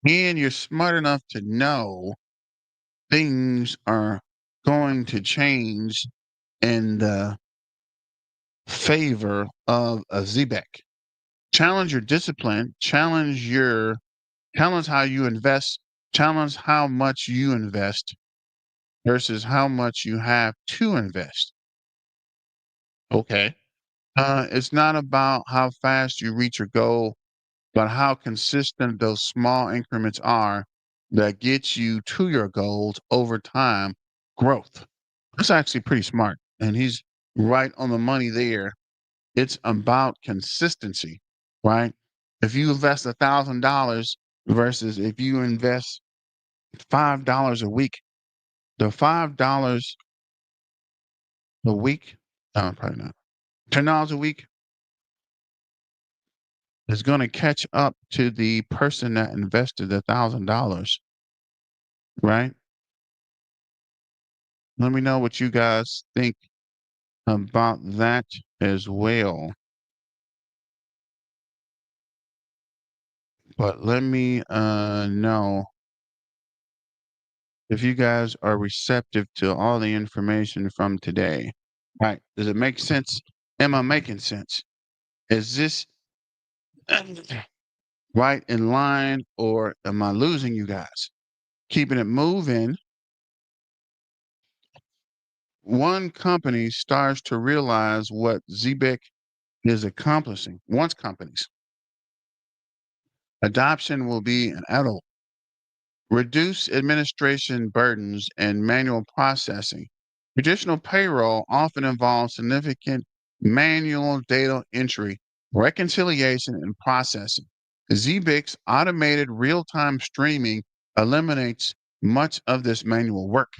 and you're smart enough to know things are going to change in the favor of a Zebec. Challenge your discipline, challenge how you invest, challenge how much you invest versus how much you have to invest. Okay. It's not about how fast you reach your goal, but how consistent those small increments are that get you to your goals over time. Growth. That's actually pretty smart. And he's right on the money there. It's about consistency, right? If you invest $1,000 versus if you invest $5 a week, the $5 a week, no, probably not. $10 a week is going to catch up to the person that invested $1,000, right? Let me know what you guys think about that as well. But let me know if you guys are receptive to all the information from today. Right? Does it make sense? Am I making sense? Is this right in line or am I losing you guys? Keeping it moving. One company starts to realize what Zebec is accomplishing. Once companies, adoption will be an adult. Reduce administration burdens and manual processing. Traditional payroll often involves significant manual data entry, reconciliation, and processing. Zebix automated real-time streaming eliminates much of this manual work.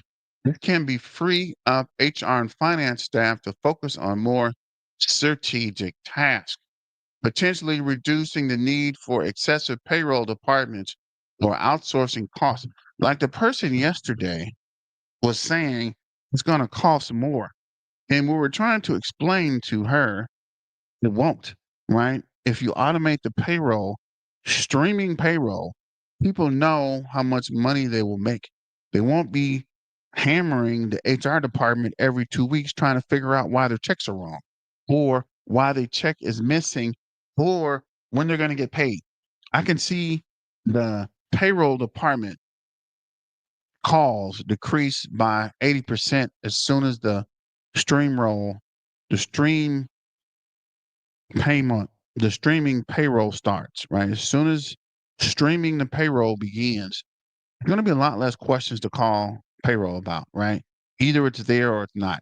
It can be free up HR and finance staff to focus on more strategic tasks, potentially reducing the need for excessive payroll departments or outsourcing costs. Like the person yesterday was saying, it's going to cost more. And we were trying to explain to her it won't, right? If you automate the payroll, streaming payroll, people know how much money they will make. They won't be hammering the HR department every 2 weeks trying to figure out why their checks are wrong or why their check is missing or when they're going to get paid. I can see the payroll department calls decrease by 80% as soon as the stream payment, the streaming payroll starts, right? As soon as streaming the payroll begins, there's going to be a lot less questions to call payroll about, right? Either it's there or it's not.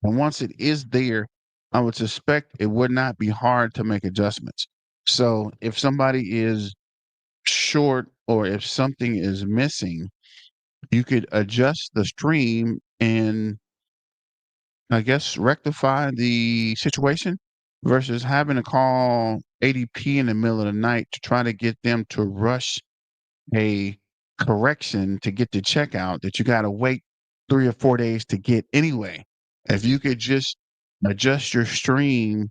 And once it is there, I would suspect it would not be hard to make adjustments. So if somebody is short or if something is missing, you could adjust the stream and I guess rectify the situation versus having to call ADP in the middle of the night to try to get them to rush a correction to get the checkout that you got to wait 3 or 4 days to get anyway. If you could just adjust your stream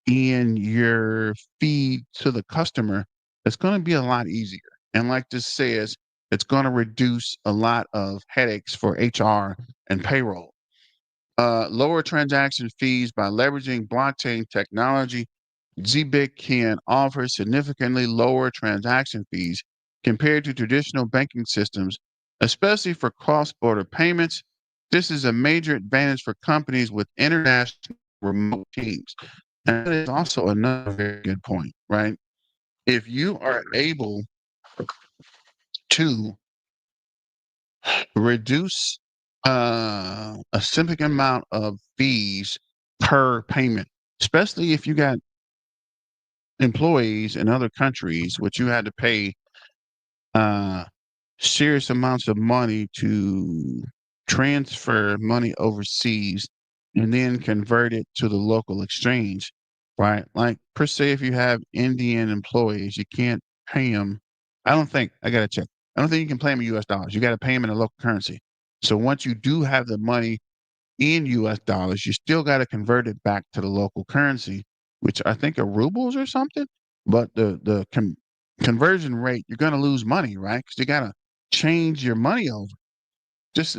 in your feed to the customer, it's going to be a lot easier. And like this says, It's going to reduce a lot of headaches for HR and payroll. Lower transaction fees by leveraging blockchain technology. Zebec can offer significantly lower transaction fees compared to traditional banking systems, especially for cross-border payments. This is a major advantage for companies with international remote teams. And that is also another very good point, right? If you are able to reduce a significant amount of fees per payment, especially if you got employees in other countries, which you had to pay uh, serious amounts of money to transfer money overseas and then convert it to the local exchange, right? Like, per se, if you have Indian employees, you can't pay them. I got to check. I don't think you can pay them in US dollars. You got to pay them in a local currency. So once you do have the money in US dollars, you still got to convert it back to the local currency, which I think are rubles or something. But the conversion rate, you're going to lose money, right? Because you got to change your money over. Just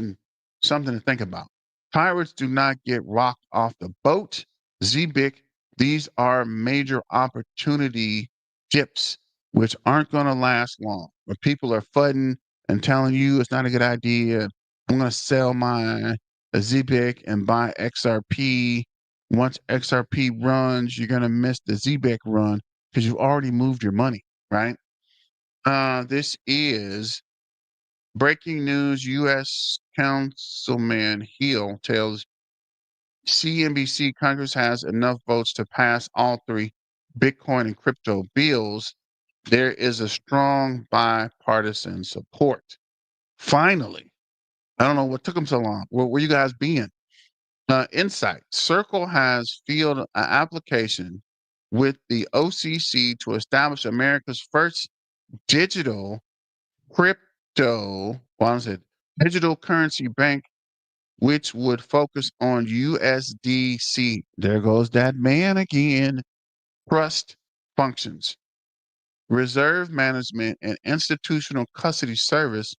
something to think about. Pirates do not get rocked off the boat. Zebec, these are major opportunity dips, which aren't going to last long. Where people are fudding and telling you it's not a good idea. I'm going to sell my Zebec and buy XRP. Once XRP runs, you're going to miss the Zebec run because you've already moved your money, right? This is breaking news. U.S. Councilman Hill tells CNBC Congress has enough votes to pass all three Bitcoin and crypto bills. There is a strong bipartisan support. Finally, I don't know what took them so long. Where you guys been? Insight. Circle has filed an application with the OCC to establish America's first digital crypto, what is it? Digital currency bank, which would focus on USDC. There goes that man again. Trust functions, reserve management, and institutional custody service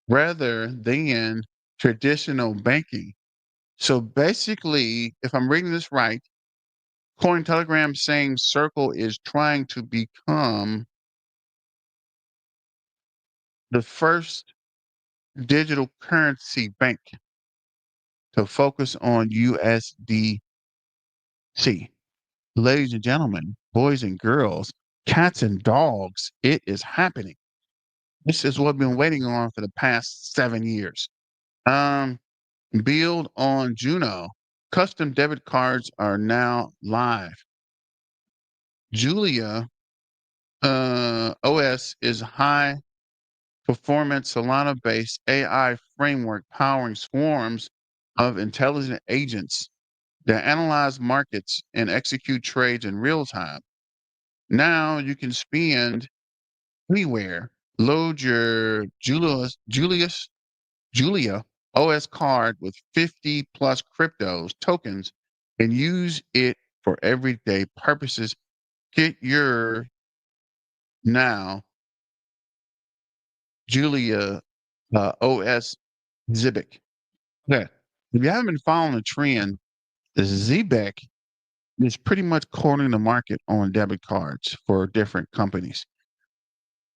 rather than traditional banking. So basically, if I'm reading this right, Cointelegram saying Circle is trying to become the first digital currency bank to focus on USDC. Ladies and gentlemen, boys and girls, cats and dogs, it is happening. This is what I've been waiting on for the past 7 years. Um, Build on Juno. Custom debit cards are now live. Julia OS is high performance Solana based AI framework powering swarms of intelligent agents that analyze markets and execute trades in real time. Now you can spend anywhere. Load your Julia OS card with 50 plus cryptos tokens and use it for everyday purposes. Get your now Julia OS Zebec. Okay. If you haven't been following the trend, the Zebec is pretty much cornering the market on debit cards for different companies.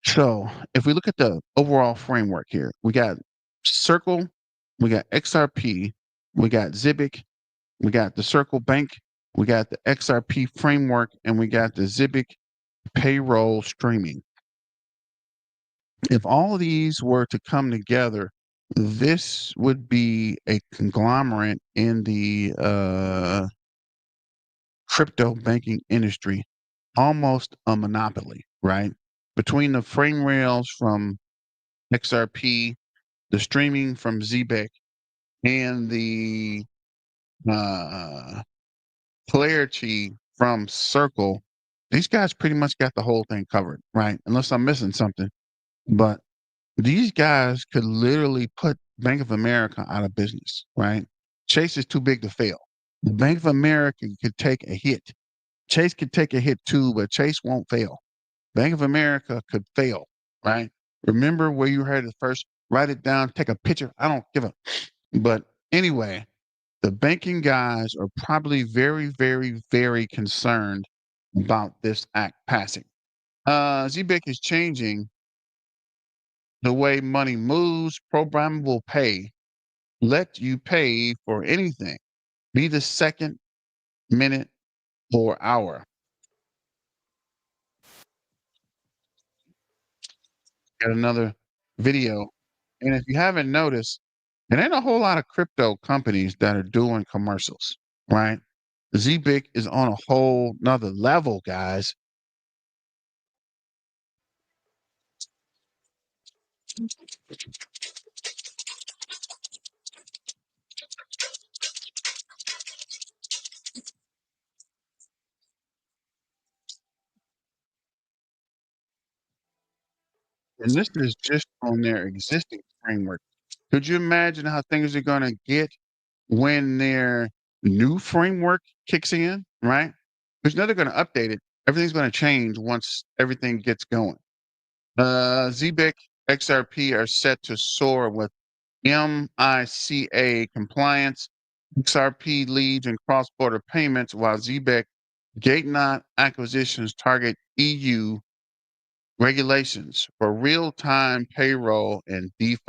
So if we look at the overall framework here, we got Circle, we got XRP, we got Zebec, we got the Circle Bank, we got the XRP framework, and we got the Zebec payroll streaming. If all of these were to come together, this would be a conglomerate in the crypto banking industry, almost a monopoly, right? Between the frame rails from XRP, the streaming from Zebec, and the uh, clarity from Circle, these guys pretty much got the whole thing covered, right? Unless I'm missing something. But these guys could literally put Bank of America out of business, right? Chase is too big to fail. The Bank of America could take a hit. Chase could take a hit too, but Chase won't fail. Bank of America could fail, right? Remember where you heard it first? Write it down, take a picture. I don't give a. But anyway, the banking guys are probably very, very, very concerned about this act passing. ZBIC is changing the way money moves. Programmable pay let you pay for anything, be the second, minute, or hour. Got another video. And if you haven't noticed, there ain't a whole lot of crypto companies that are doing commercials, right? ZBIC is on a whole nother level, guys. And this is just on their existing framework. Could you imagine how things are going to get when their new framework kicks in, right? Because now they're going to update it. Everything's going to change once everything gets going. ZBIC XRP are set to soar with MICA compliance. XRP leads in cross-border payments, while ZBIC Gatenot acquisitions target EU regulations for real-time payroll and DeFi.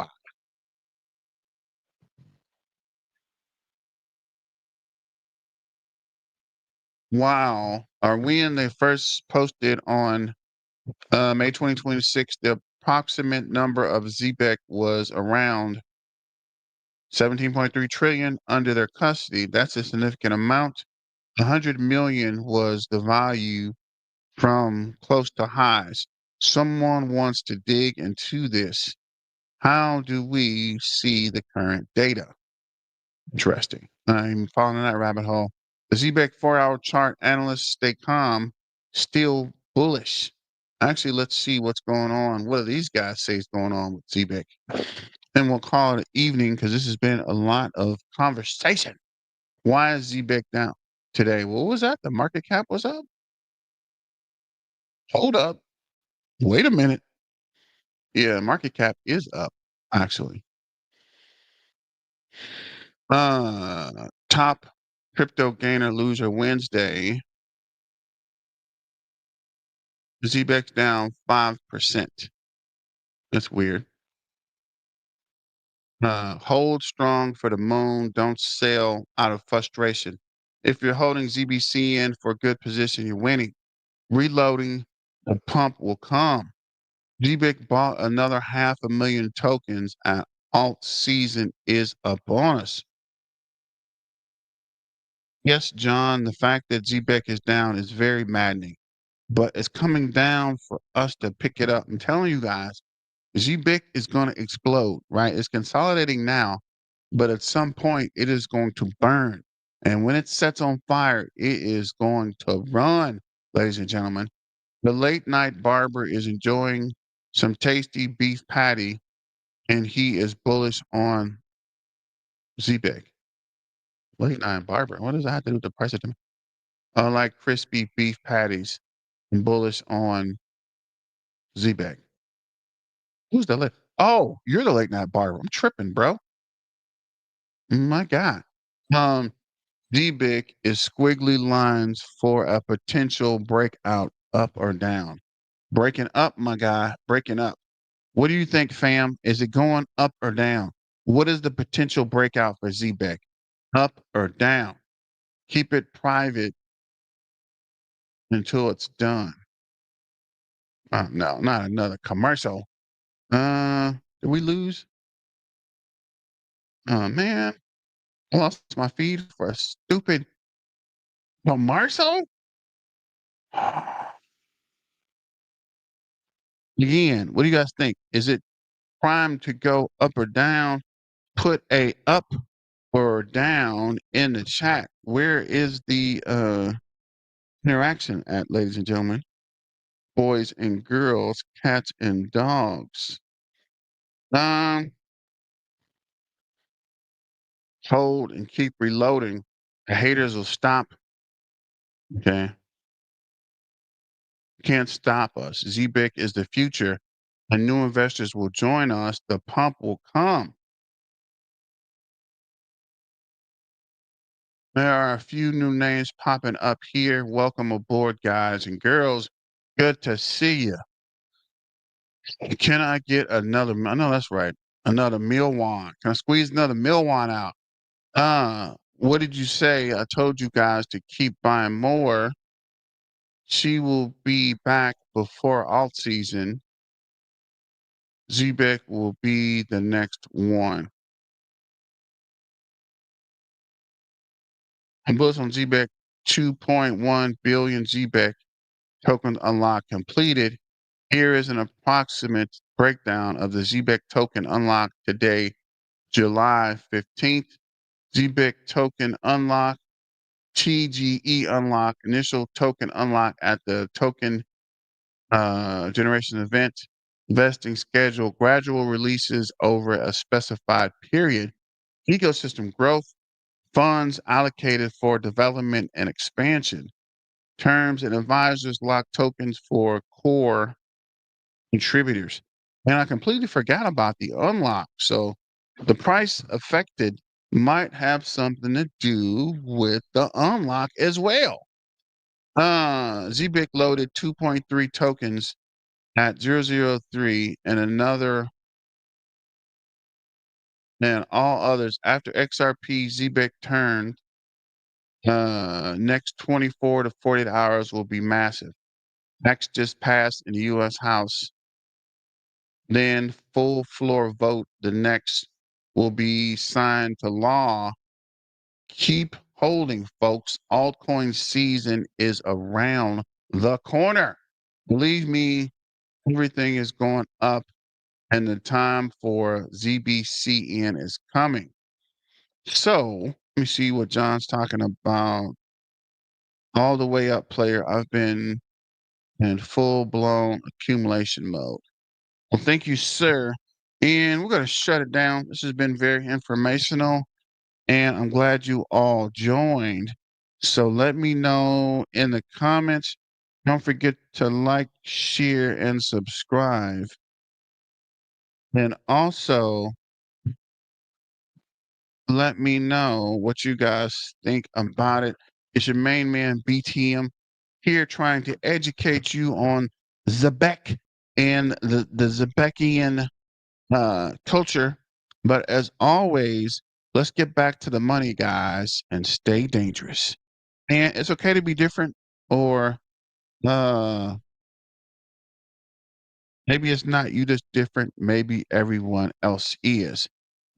Wow. Are we in the first posted on May 2026? The approximate number of ZBEC was around 17.3 trillion under their custody. That's a significant amount. 100 million was the value from close to highs. Someone wants to dig into this. How do we see the current data? Interesting. I'm following that rabbit hole. The ZBEC 4-hour chart analysts stay calm, still bullish. Actually, let's see what's going on. What do these guys say is going on with ZBEC? And we'll call it an evening because this has been a lot of conversation. Why is ZBEC down today? What was that? The market cap was up? Hold up. Wait a minute. Yeah, market cap is up, actually. Top crypto gainer loser Wednesday. ZBEC's down 5%. That's weird. Hold strong for the moon. Don't sell out of frustration. If you're holding ZBCN for a good position, you're winning. Reloading, the pump will come. ZBIC bought another 500,000 tokens, and alt season is upon us. Yes, John, the fact that ZBIC is down is very maddening, but it's coming down for us to pick it up. I'm telling you guys, ZBIC is going to explode, right? It's consolidating now, but at some point it is going to burn. And when it sets on fire, it is going to run, ladies and gentlemen. The late night barber is enjoying some tasty beef patty, and he is bullish on ZBIC. Late night barber. What does that have to do with the price of them? I like crispy beef patties and bullish on ZBIC. Who's the late? Oh, you're the late night barber. I'm tripping, bro. My God. Um, ZBIC is squiggly lines for a potential breakout up or down. Breaking up, my guy. Breaking up. What do you think, fam? Is it going up or down? What is the potential breakout for ZBEC? Up or down? Keep it private until it's done. No, not another commercial. Did we lose? Oh man, I lost my feed for a stupid commercial. Again, what do you guys think? Is it prime to go up or down? Put a up or down in the chat. Where is the interaction at, ladies and gentlemen? Boys and girls, cats and dogs. Hold and keep reloading. The haters will stop. Okay. Can't stop us. ZBIC is the future. and new investors will join us, the pump will come. There are a few new names popping up here. Welcome aboard, guys and girls. Good to see you. Can I get another? I know that's right. Another Milwan. Can I squeeze another Milwan out? What did you say? I told you guys to keep buying more. She will be back before alt season. Zebec will be the next one. And bulls on Zebec, 2.1 billion Zebec token unlock completed. Here is an approximate breakdown of the Zebec token unlock today, July 15th. Zebec token unlock, TGE unlock, initial token unlock at the token generation event, vesting schedule, gradual releases over a specified period, ecosystem growth, funds allocated for development and expansion, terms and advisors lock tokens for core contributors. And I completely forgot about the unlock. So the price affected might have something to do with the unlock as well. ZBIC loaded 2.3 tokens at 003 and another and all others after XRP ZBIC turned next 24 to 48 hours will be massive. Next just passed in the US House. Then full floor vote. The next will be signed to law. Keep holding, folks. Altcoin season is around the corner. Believe me, everything is going up and the time for ZBCN is coming. So let me see what John's talking about. All the way up, player. I've been in full blown accumulation mode. Well, thank you, sir. And we're going to shut it down. This has been very informational, and I'm glad you all joined. So let me know in the comments. Don't forget to like, share, and subscribe. And also, let me know what you guys think about it. It's your main man, BTM, here trying to educate you on Zebec and the Zebekian culture. But as always, let's get back to the money, guys, and stay dangerous. And it's okay to be different, or uh, maybe it's not you just different. Maybe everyone else is.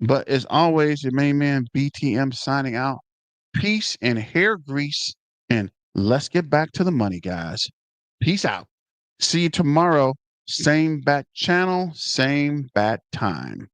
But as always, your main man, BTM, signing out. Peace and hair grease. And let's get back to the money, guys. Peace out. See you tomorrow. Same bat channel, same bat time.